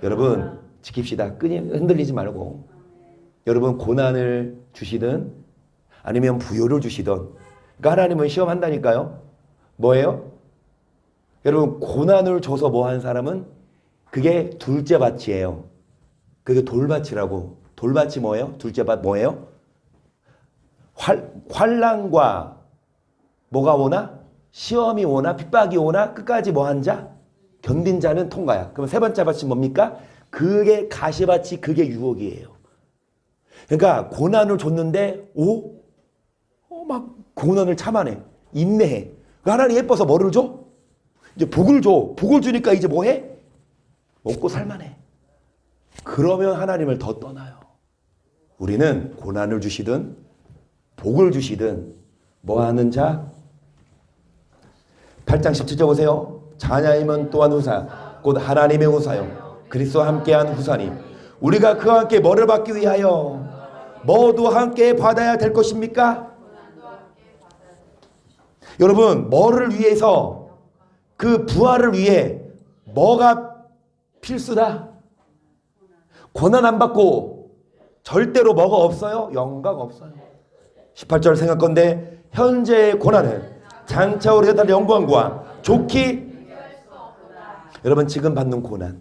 여러분 지킵시다. 끊임 흔들리지 말고 여러분 고난을 주시든 아니면 부요를 주시든 그러니까 하나님은 시험한다니까요. 뭐예요? 여러분 고난을 줘서 뭐 한 사람은 그게 둘째 밭이에요. 그게 돌밭이라고. 돌밭이 뭐예요? 둘째 밭 뭐예요? 환난과 뭐가 오나? 시험이 오나 핍박이 오나 끝까지 뭐 한 자? 견딘 자는 통과야. 그럼 세 번째 밭이 뭡니까? 그게 가시밭이 그게 유혹이에요. 그러니까 고난을 줬는데 막 고난을 참아내. 인내해. 하나님 예뻐서 뭐를 줘? 이제 복을 줘. 복을 주니까 이제 뭐 해? 먹고 살만해. 그러면 하나님을 더 떠나요. 우리는 고난을 주시든 복을 주시든 뭐 하는 자? 8장 17절 보세요. 자녀이면 또한 후사 곧 하나님의 후사요 그리스도와 함께한 후사님 우리가 그와 함께 뭐를 받기 위하여 뭐도 함께 받아야 될 것입니까? 여러분 뭐를 위해서 그 부활을 위해 뭐가 필수다? 고난 안 받고 절대로 뭐가 없어요? 영광 없어요. 18절 생각건대 현재의 고난은 장차 우리가 달 영광과 좋기 여러분 지금 받는 고난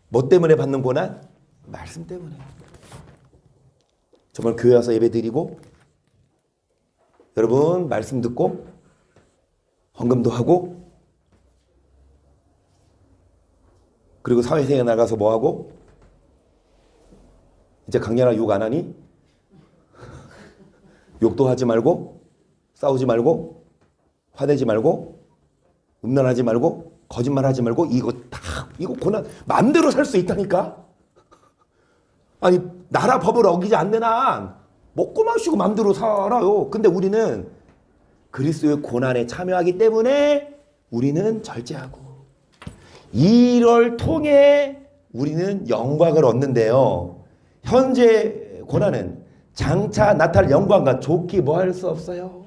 뭐 때문에 받는 고난? 말씀 때문에. 정말 교회 와서 예배 드리고 여러분 말씀 듣고 헌금도 하고 그리고 사회생활 나가서 뭐 하고 이제 강렬하게 욕 안 하니? 욕도 하지 말고 싸우지 말고 화내지 말고 음란하지 말고 거짓말하지 말고 이거 고난 마음대로 살 수 있다니까. 아니 나라 법을 어기지 않는 한 먹고 마시고 마음대로 살아요. 근데 우리는 그리스도의 고난에 참여하기 때문에 우리는 절제하고 이를 통해 우리는 영광을 얻는데요. 현재 고난은 장차 나타날 영광과 좋기 뭐 할 수 없어요.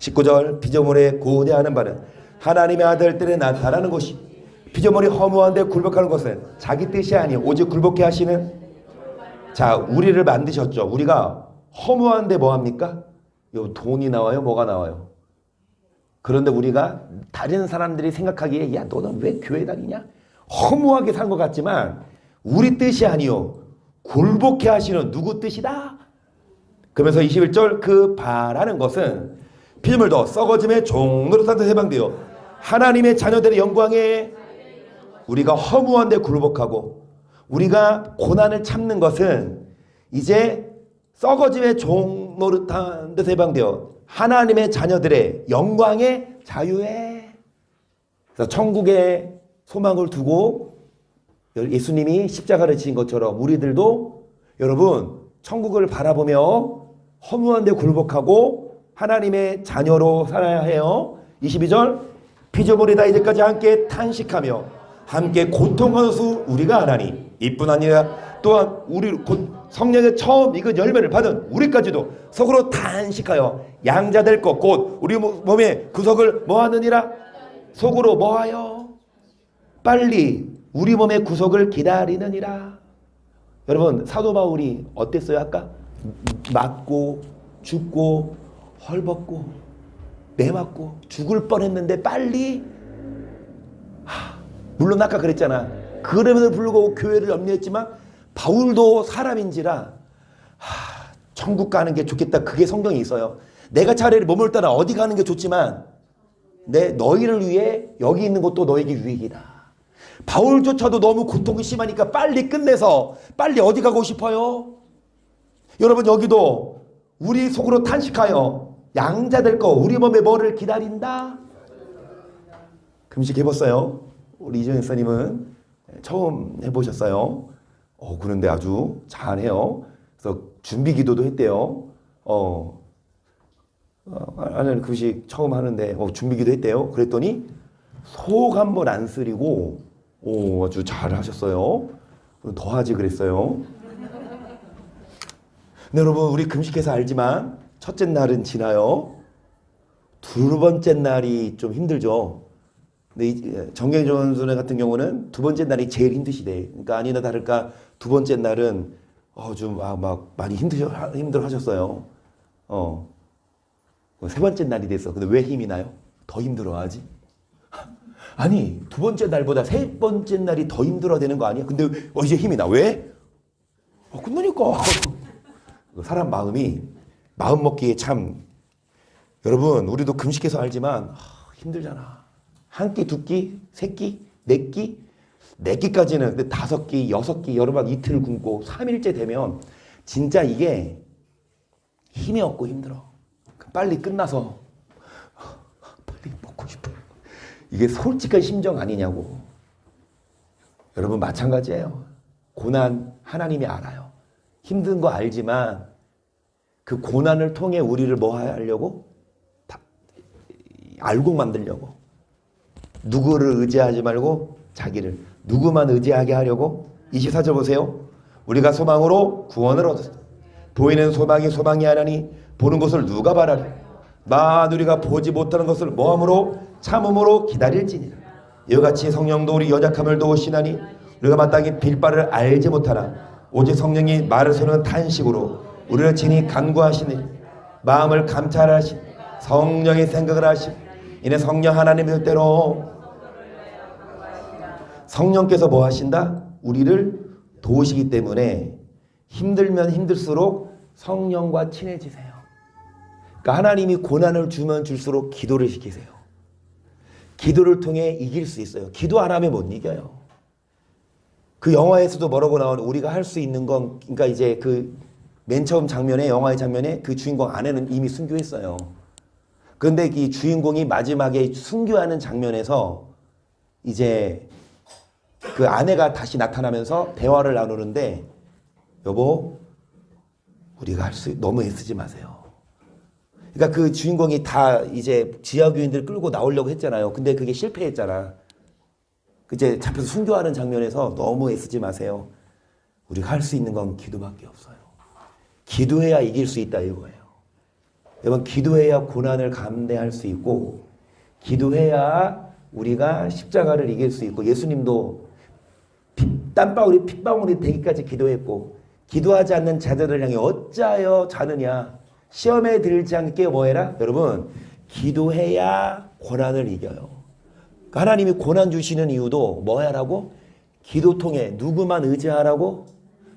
19절 피조물에 고대하는 바는 하나님의 아들 때에 나타나는 것이 피조물이 허무한데 굴복하는 것은 자기 뜻이 아니요 오직 굴복해 하시는 자 우리를 만드셨죠. 우리가 허무한데 뭐합니까? 돈이 나와요? 뭐가 나와요? 그런데 우리가 다른 사람들이 생각하기에 야 너는 왜 교회 다니냐? 허무하게 산 것 같지만 우리 뜻이 아니요 굴복해 하시는 누구 뜻이다? 그러면서 21절 그 바라는 것은 피조물도 썩어짐의 종노릇한테 해방되어 하나님의 자녀들의 영광에 우리가 허무한데 굴복하고 우리가 고난을 참는 것은 이제 썩어짐의 종노릇한 데서 해방되어 하나님의 자녀들의 영광의 자유에 그래서 천국의 소망을 두고 예수님이 십자가를 지신 것처럼 우리들도 여러분 천국을 바라보며 허무한 데 굴복하고 하나님의 자녀로 살아야 해요. 22절 피조물이 다 이제까지 함께 탄식하며 함께 고통하는 수 우리가 하나니 이뿐 아니라 또한 우리 곧 성령의 처음 익은 열매를 받은 우리까지도 속으로 탄식하여 양자될 것 곧 우리 몸의 구속을 뭐하느니라 속으로 뭐하여 빨리 우리 몸의 구속을 기다리느니라. 여러분 사도 바울이 어땠어요? 아까 맞고 죽고 헐벗고 매맞고 죽을 뻔했는데 빨리 물론 아까 그랬잖아. 그럼에도 불구하고 교회를 염려했지만 바울도 사람인지라 천국 가는 게 좋겠다. 그게 성경에 있어요. 내가 차라리 몸을 따라 어디 가는 게 좋지만 너희를 위해 여기 있는 것도 너에게 유익이다. 바울조차도 너무 고통이 심하니까 빨리 끝내서 빨리 어디 가고 싶어요? 여러분 여기도 우리 속으로 탄식하여 양자될 거 우리 몸에 뭐를 기다린다? 금식 해봤어요. 우리 이정현 선생님은 처음 해보셨어요. 그런데 아주 잘해요. 그래서 준비 기도도 했대요. 아니 금식 처음 하는데 준비 기도 했대요. 그랬더니 속 한 번 안 쓰리고 아주 잘 하셨어요. 더 하지 그랬어요. 근데 여러분 우리 금식해서 알지만 첫째 날은 지나요. 두 번째 날이 좀 힘들죠. 근데 정경준 선생 같은 경우는 두 번째 날이 제일 힘드시대. 그러니까 아니나 다를까 두 번째 날은 막 많이 힘들어 하셨어요. 세 번째 날이 됐어. 근데 왜 힘이 나요? 더 힘들어하지? 아니 두 번째 날보다 세 번째 날이 더 힘들어야 되는 거 아니야? 근데 이제 힘이 나. 왜? 끝나니까. 사람 마음이 마음 먹기에 참 여러분 우리도 금식해서 알지만 힘들잖아. 한 끼, 두 끼, 세 끼, 네 끼, 네 끼까지는 근데 다섯 끼, 여섯 끼 여러 번 이틀 굶고 3일째 되면 진짜 이게 힘이 없고 힘들어. 빨리 끝나서 빨리 먹고 싶어. 이게 솔직한 심정 아니냐고. 여러분 마찬가지예요. 고난 하나님이 알아요. 힘든 거 알지만 그 고난을 통해 우리를 뭐 하려고? 알고 만들려고. 누구를 의지하지 말고 자기를. 누구만 의지하게 하려고? 24절 보세요. 우리가 소망으로 구원을 얻었다. 보이는 소망이 소망이 하나니 보는 것을 누가 바라리. 만 우리가 보지 못하는 것을 뭐함으로 참음으로 기다릴지니라. 이와 같이 성령도 우리 연약함을 도우시나니 우리가 마땅히 빌 바를 알지 못하나 오직 성령이 말을 서는 탄식으로 우리를 친히 간구하시니 마음을 감찰하시니 성령의 생각을 하시니 이는 성령 하나님의 뜻대로 성령께서 뭐 하신다? 우리를 도우시기 때문에 힘들면 힘들수록 성령과 친해지세요. 그러니까 하나님이 고난을 주면 줄수록 기도를 시키세요. 기도를 통해 이길 수 있어요. 기도 안 하면 못 이겨요. 그 영화에서도 뭐라고 나오는 우리가 할 수 있는 건 그러니까 이제 그 맨 처음 장면에 영화의 장면에 그 주인공 아내는 이미 순교했어요. 그런데 이 주인공이 마지막에 순교하는 장면에서 이제 그 아내가 다시 나타나면서 대화를 나누는데 여보 우리가 할 수 너무 애쓰지 마세요. 그러니까 그 주인공이 다 이제 지하교인들 끌고 나오려고 했잖아요. 근데 그게 실패했잖아. 이제 잡혀서 순교하는 장면에서 너무 애쓰지 마세요. 우리가 할 수 있는 건 기도밖에 없어요. 기도해야 이길 수 있다 이거예요. 여러분 기도해야 고난을 감내할 수 있고 기도해야 우리가 십자가를 이길 수 있고 예수님도 땀방울이 핏방울이 되기까지 기도했고 기도하지 않는 자들을 향해 어찌하여 자느냐 시험에 들지 않게 뭐해라? 여러분 기도해야 고난을 이겨요. 하나님이 고난 주시는 이유도 뭐 하라고? 기도 통해 누구만 의지하라고?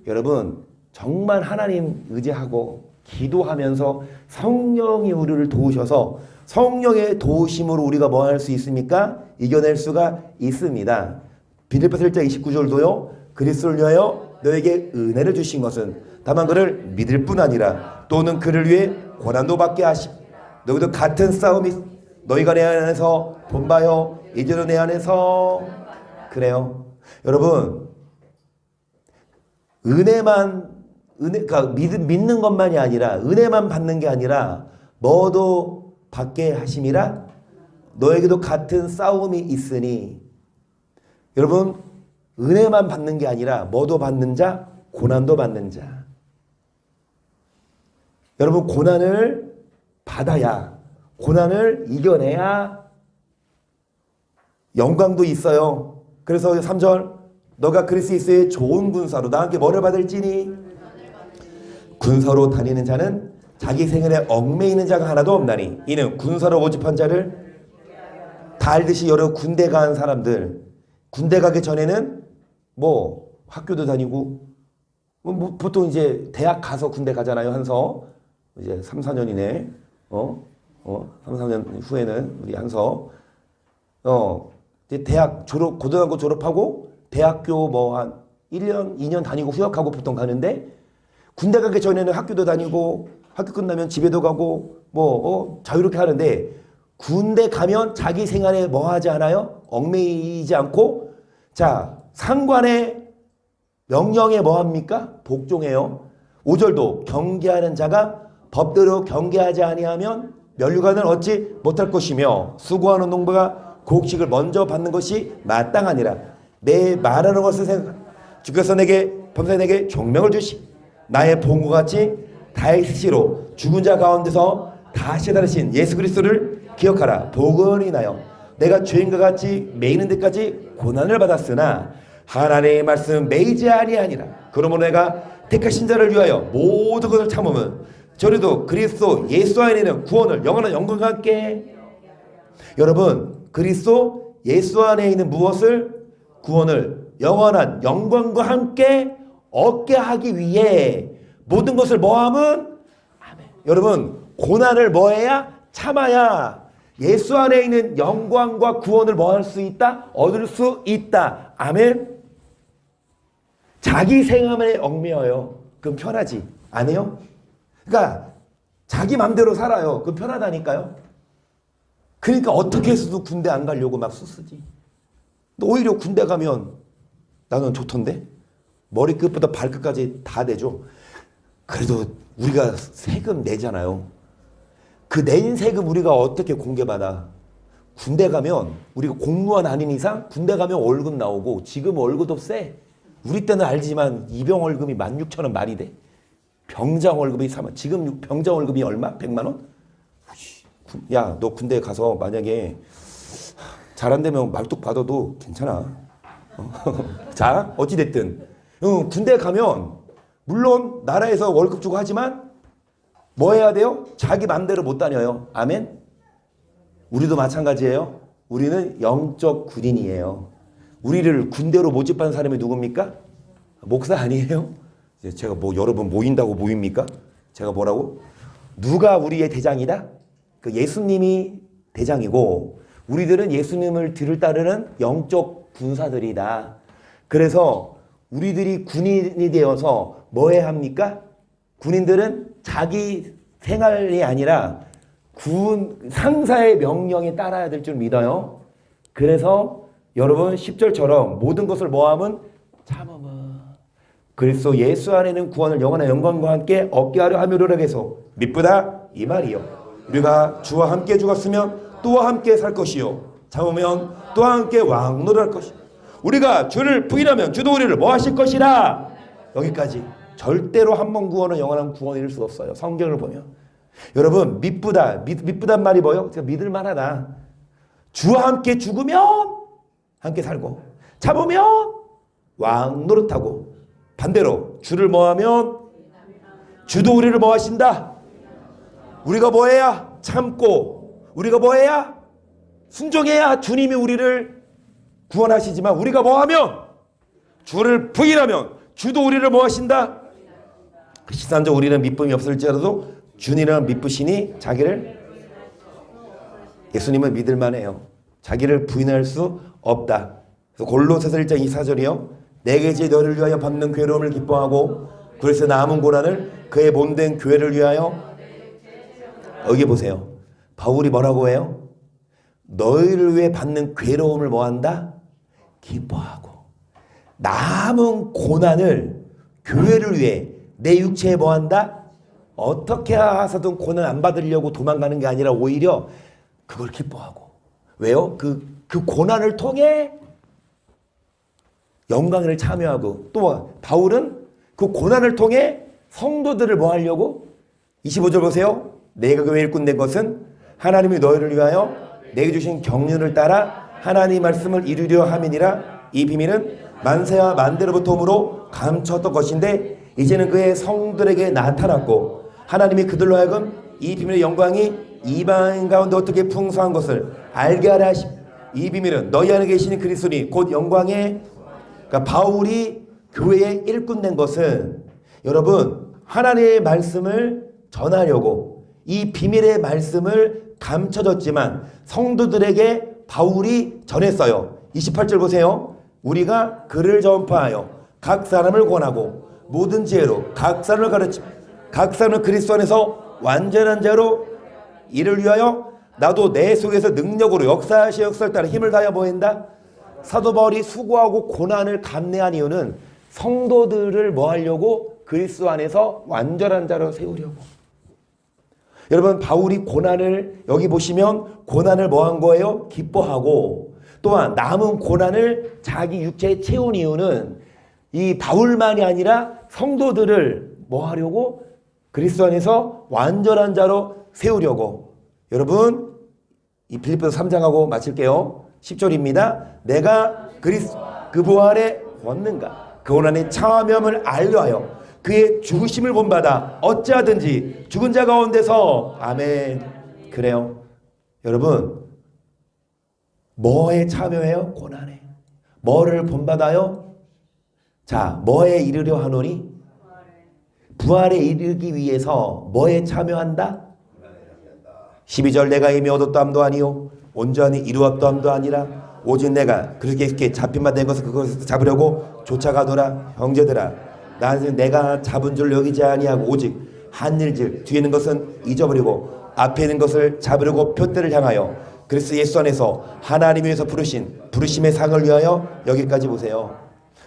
여러분 정말 하나님 의지하고 기도하면서 성령이 우리를 도우셔서 성령의 도우심으로 우리가 뭐 할 수 있습니까? 이겨낼 수가 있습니다. 빌립보서 1장 29절도요. 그리스도를 위하여 너에게 은혜를 주신 것은 다만 그를 믿을 뿐 아니라 또는 그를 위해 고난도 받게 하심. 너희도 같은 싸움이 너희가 내 안에서 본바요 이제도 내 안에서 그래요. 여러분 그러니까 믿는 것만이 아니라 은혜만 받는 게 아니라 뭐도 받게 하심이라 너에게도 같은 싸움이 있으니 여러분 은혜만 받는 게 아니라 뭐도 받는 자 고난도 받는 자. 여러분 고난을 받아야 고난을 이겨내야 영광도 있어요. 그래서 3절 너가 그리스도의 좋은 군사로 나와 함께 뭐를 받을지니 군사로 다니는 자는 자기 생활에 얽매이는 자가 하나도 없나니 이는 군사로 모집한 자를 다 알듯이 여러 군대 간 사람들 군대 가기 전에는 뭐 학교도 다니고 뭐 보통 이제 대학 가서 군대 가잖아요. 한서 이제 3, 4년 이내 3, 4년 후에는 우리 한서 이제 대학 졸업 고등학교 졸업하고 대학교 뭐 한 1년, 2년 다니고 휴학하고 보통 가는데 군대 가기 전에는 학교도 다니고 학교 끝나면 집에도 가고 자유롭게 하는데 군대 가면 자기 생활에 뭐 하지 않아요? 얽매이지 않고 자 상관의 명령에 뭐 합니까? 복종해요. 5절도 경계하는 자가 법대로 경계하지 아니하면 면류관을 얻지 못할 것이며 수고하는 농부가 곡식을 먼저 받는 것이 마땅하니라. 내 말하는 것을 생각 주께서 내게 범사에 내게 종명을 주시 나의 본과 같이 다윗의 씨로 죽은 자 가운데서 다시 살으신 예수 그리스도를 기억하라. 복을 인하여 내가 죄인과 같이 매이는 데까지 고난을 받았으나 하나님의 말씀 매이지 아니하니라. 그러므로 내가 택하신 자를 위하여 모든 것을 참으면 저리도 그리스도 예수 안에는 구원을 영원한 영광과 함께 여러분 그리스도 예수 안에 있는 무엇을 구원을 영원한 영광과 함께 얻게 하기 위해 모든 것을 뭐함은 아멘. 여러분 고난을 뭐해야 참아야 예수 안에 있는 영광과 구원을 뭐 할 수 있다? 얻을 수 있다. 아멘. 자기 생활에 얽매여요. 그럼 편하지. 안 해요? 그러니까 자기 맘대로 살아요. 그럼 편하다니까요. 그러니까 어떻게 해서도 군대 안 가려고 막 수쓰지. 오히려 군대 가면 나는 좋던데? 머리끝부터 발끝까지 다 내죠. 그래도 우리가 세금 내잖아요. 그 낸 세금 우리가 어떻게 공개받아? 군대 가면 우리가 공무원 아닌 이상 군대 가면 월급 나오고 지금 월급도 세. 우리 때는 알지만 이병 월급이 16,000원 말이 돼. 병장 월급이 3만. 지금 병장 월급이 얼마? 100만 원? 야, 너 군대 가서 만약에 잘 안 되면 말뚝 받아도 괜찮아. 자, 어찌됐든 군대 가면 물론 나라에서 월급 주고 하지만 뭐 해야 돼요? 자기 맘대로 못 다녀요. 아멘? 우리도 마찬가지예요. 우리는 영적 군인이에요. 우리를 군대로 모집한 사람이 누굽니까? 목사 아니에요? 제가 뭐 여러분 모인다고 모입니까? 제가 뭐라고? 누가 우리의 대장이다? 그 예수님이 대장이고 우리들은 예수님을 뒤를 따르는 영적 군사들이다. 그래서 우리들이 군인이 되어서 뭐 해야 합니까? 군인들은 자기 생활이 아니라 상사의 명령에 따라야 될 줄 믿어요. 그래서 여러분 10절처럼 모든 것을 뭐함은 참음은 그리스도 예수 안에는 구원을 영원한 영광과 함께 얻게 하려 함이로라 해서 미쁘다 이 말이요. 우리가 주와 함께 죽었으면 또와 함께 살 것이요 참으면 또와 함께 왕노를 할 것이요 우리가 주를 부인하면 주도 우리를 뭐 하실 것이라. 여기까지. 절대로 한 번 구원은 영원한 구원일 수 없어요. 성경을 보면. 여러분 믿부단 말이 뭐예요? 제가 믿을 만하다. 주와 함께 죽으면 함께 살고 참으면 왕 노릇하고 반대로 주를 뭐하면 주도 우리를 뭐 하신다? 우리가 뭐 해야? 참고 우리가 뭐 해야? 순종해야 주님이 우리를 구원하시지만 우리가 뭐 하면? 주를 부인하면 주도 우리를 뭐 하신다? 시선적 우리는 믿음이 없을지라도 주님은 믿으시니 자기를 예수님은 믿을만해요. 자기를 부인할 수 없다. 그래서 골로새서 1장 24절이요. 내게 제 너를 위하여 받는 괴로움을 기뻐하고 그래서 남은 고난을 그의 몸된 교회를 위하여 여기 보세요. 바울이 뭐라고 해요? 너희를 위해 받는 괴로움을 뭐한다? 기뻐하고 남은 고난을 교회를 위해 내 육체에 뭐한다? 어떻게 해서든 고난 안 받으려고 도망가는 게 아니라 오히려 그걸 기뻐하고 왜요? 그 고난을 통해 영광을 참여하고 또 바울은 그 고난을 통해 성도들을 뭐 하려고? 25절 보세요. 내가 교회 일꾼 된 것은 하나님이 너희를 위하여 내게 주신 경륜을 따라 하나님 말씀을 이루려 함이니라. 이 비밀은 만세와 만대로부터 오므로 감췄던 것인데 이제는 그의 성들에게 나타났고 하나님이 그들로 하여금 이 비밀의 영광이 이방인 가운데 어떻게 풍성한 것을 알게 하라 하심. 이 비밀은 너희 안에 계시는 그리스도니 곧 영광의 그러니까 바울이 교회에 일꾼 된 것은 여러분 하나님의 말씀을 전하려고 이 비밀의 말씀을 감춰졌지만 성도들에게 바울이 전했어요. 28절 보세요. 우리가 그를 전파하여 각 사람을 권하고 모든 지혜로 각 사람을 가르치고 각 사람을 그리스도 안에서 완전한 자로 이를 위하여 나도 내 속에서 능력으로 역사하시 역사를 따라 힘을 다하여 보인다. 사도 바울이 수고하고 고난을 감내한 이유는 성도들을 뭐 하려고? 그리스도 안에서 완전한 자로 세우려고. 여러분 바울이 고난을 여기 보시면 고난을 뭐 한 거예요? 기뻐하고 또한 남은 고난을 자기 육체에 채운 이유는 이 바울만이 아니라 성도들을 뭐 하려고? 그리스도 안에서 완전한 자로 세우려고. 여러분 이 빌립보서 3장하고 마칠게요. 10절입니다. 내가 그 부활의 권능과 그 고난의 참여함을 알려하여 그의 죽으심을 본받아 어찌하든지 죽은 자 가운데서 아멘. 그래요. 여러분 뭐에 참여해요? 고난에. 뭐를 본받아요? 자, 뭐에 이르려 하노니? 부활에 이르기 위해서 뭐에 참여한다? 12절 내가 이미 얻었다함도 아니요 온전히 이루었다함도 아니라 오직 내가 그렇게 잡힌 바 된 것을 그것을 잡으려고 쫓아가노라. 형제들아 나는 내가 잡은 줄 여기지 아니하고 오직 한 일즉 뒤에 있는 것은 잊어버리고 앞에 있는 것을 잡으려고 표대를 향하여 그리스도 예수 안에서 하나님 위에서 부르신 부르심의 상을 위하여 여기까지 보세요.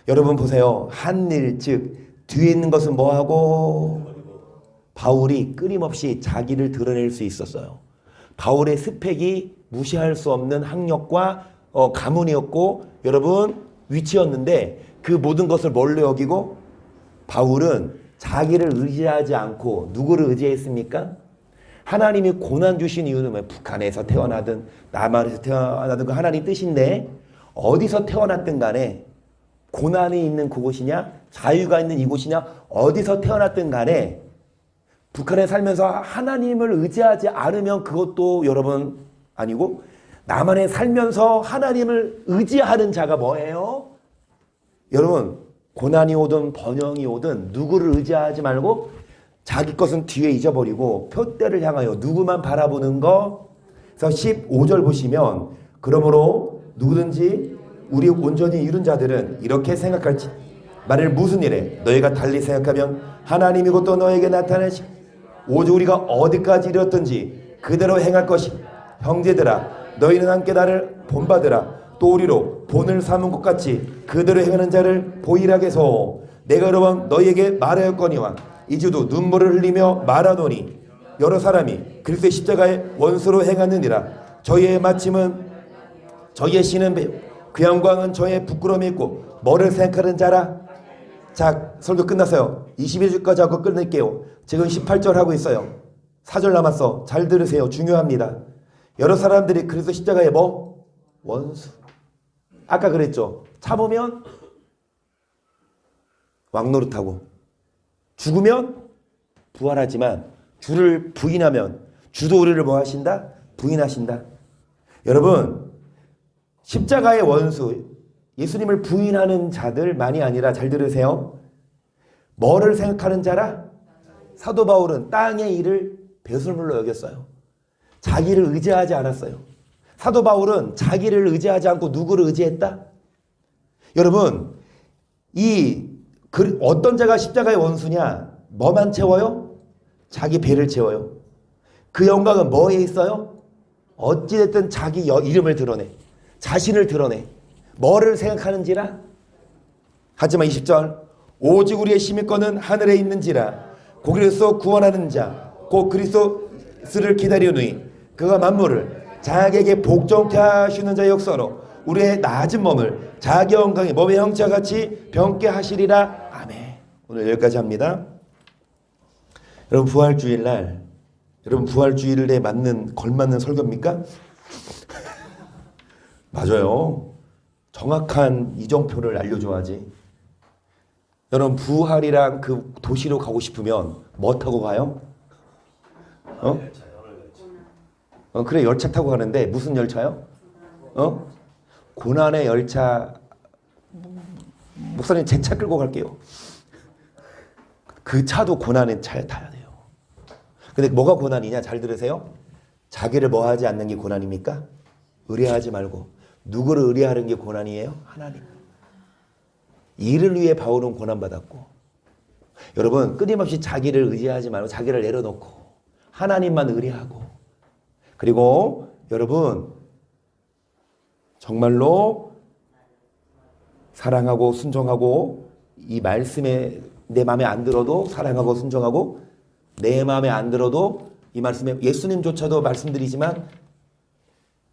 여러분 보세요. 한 일 즉 뒤에 있는 것은 뭐하고 바울이 끊임없이 자기를 드러낼 수 있었어요. 바울의 스펙이 무시할 수 없는 학력과 가문이었고 여러분 위치였는데 그 모든 것을 뭘로 여기고 바울은 자기를 의지하지 않고 누구를 의지했습니까? 하나님이 고난 주신 이유는 왜 북한에서 태어나든 남한에서 태어나든 그 하나님 뜻인데 어디서 태어났든 간에 고난이 있는 그곳이냐 자유가 있는 이곳이냐 어디서 태어났든 간에 북한에 살면서 하나님을 의지하지 않으면 그것도 여러분 아니고 남한에 살면서 하나님을 의지하는 자가 뭐예요? 여러분 고난이 오든 번영이 오든 누구를 의지하지 말고 자기 것은 뒤에 잊어버리고 표대를 향하여 누구만 바라보는 거. 그래서 15절 보시면 그러므로 누구든지 우리 온전히 이룬 자들은 이렇게 생각할지 만일 무슨 일에 너희가 달리 생각하면 하나님이 곧 또 너에게 나타내시 오직 우리가 어디까지 이뤘든지 그대로 행할 것이 형제들아 너희는 함께 나를 본받으라 또 우리로 본을 삼은 것 같이 그대로 행하는 자를 보이라게 해서 내가 여러 번 너희에게 말하였거니와 이제도 눈물을 흘리며 말하노니 여러 사람이 그리스도의 십자가의 원수로 행하느니라. 저희의 마침은 저희의 신은 배우 그 영광은 저희의 부끄러움이 있고 뭐를 생각하는 자라. 자 설교 끝났어요. 21절까지 하고 끝낼게요. 지금 18절 하고 있어요. 4절 남았어. 잘 들으세요. 중요합니다. 여러 사람들이 그리스도 십자가의 뭐? 원수. 아까 그랬죠. 참으면 왕노릇하고 죽으면 부활하지만 주를 부인하면 주도 우리를 뭐 하신다? 부인하신다. 여러분 십자가의 원수 예수님을 부인하는 자들만이 아니라 잘 들으세요. 뭐를 생각하는 자라? 사도 바울은 땅의 일을 배설물로 여겼어요. 자기를 의지하지 않았어요. 사도 바울은 자기를 의지하지 않고 누구를 의지했다? 여러분 어떤 자가 십자가의 원수냐? 뭐만 채워요? 자기 배를 채워요. 그 영광은 뭐에 있어요? 어찌됐든 자기 이름을 드러내. 자신을 드러내. 뭐를 생각하는지라? 하지만 20절 오직 우리의 시민권은 하늘에 있는지라 그리스도 구원하는 자 곧 그리스도를 기다리오니 그가 만물을 자기에게 복종케 하시는 자의 역사로 우리의 낮은 몸을 자기 영광의 몸의 형체와 같이 병게 하시리라. 아멘. 오늘 여기까지 합니다. 여러분 부활주일날 여러분 부활주일에 걸맞는 설교입니까? 맞아요. 정확한 이정표를 알려줘야지. 여러분 부활이랑 그 도시로 가고 싶으면 뭐 타고 가요? 그래 열차 타고 가는데 무슨 열차요? 고난의 열차. 목사님 제 차 끌고 갈게요. 그 차도 고난의 차에 타야 돼요. 근데 뭐가 고난이냐? 잘 들으세요. 자기를 뭐 하지 않는 게 고난입니까? 의뢰하지 말고 누구를 의뢰하는 게 고난이에요? 하나님. 이를 위해 바울은 고난받았고 여러분 끊임없이 자기를 의지하지 말고 자기를 내려놓고 하나님만 의뢰하고 그리고 여러분 정말로 사랑하고 순종하고 이 말씀에 내 마음에 안 들어도 사랑하고 순종하고 내 마음에 안 들어도 이 말씀에 예수님조차도 말씀드리지만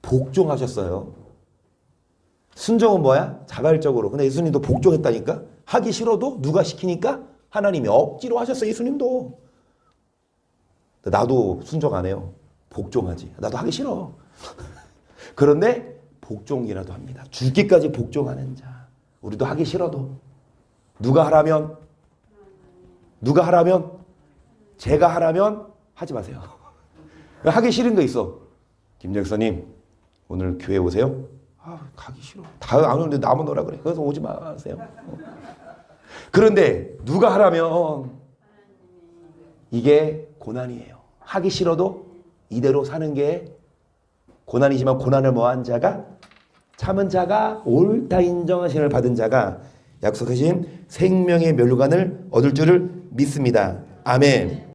복종하셨어요. 순종은 뭐야? 자발적으로. 근데 예수님도 복종했다니까. 하기 싫어도 누가 시키니까 하나님이 억지로 하셨어. 예수님도. 나도 순종 안 해요. 복종하지. 나도 하기 싫어. 그런데 복종이라도 합니다. 죽기까지 복종하는 자. 우리도 하기 싫어도 누가 하라면 제가 하라면 하지 마세요. 하기 싫은 거 있어. 김정선님 오늘 교회 오세요? 가기 싫어. 다 안 오는데 나만 오라 그래. 그래서 오지 마세요. 그런데 누가 하라면 이게 고난이에요. 하기 싫어도 이대로 사는 게 고난이지만 고난을 뭐한 자가 참은 자가 옳다 인정하심을 받은 자가 약속하신 생명의 멸류관을 얻을 줄을 믿습니다. 아멘.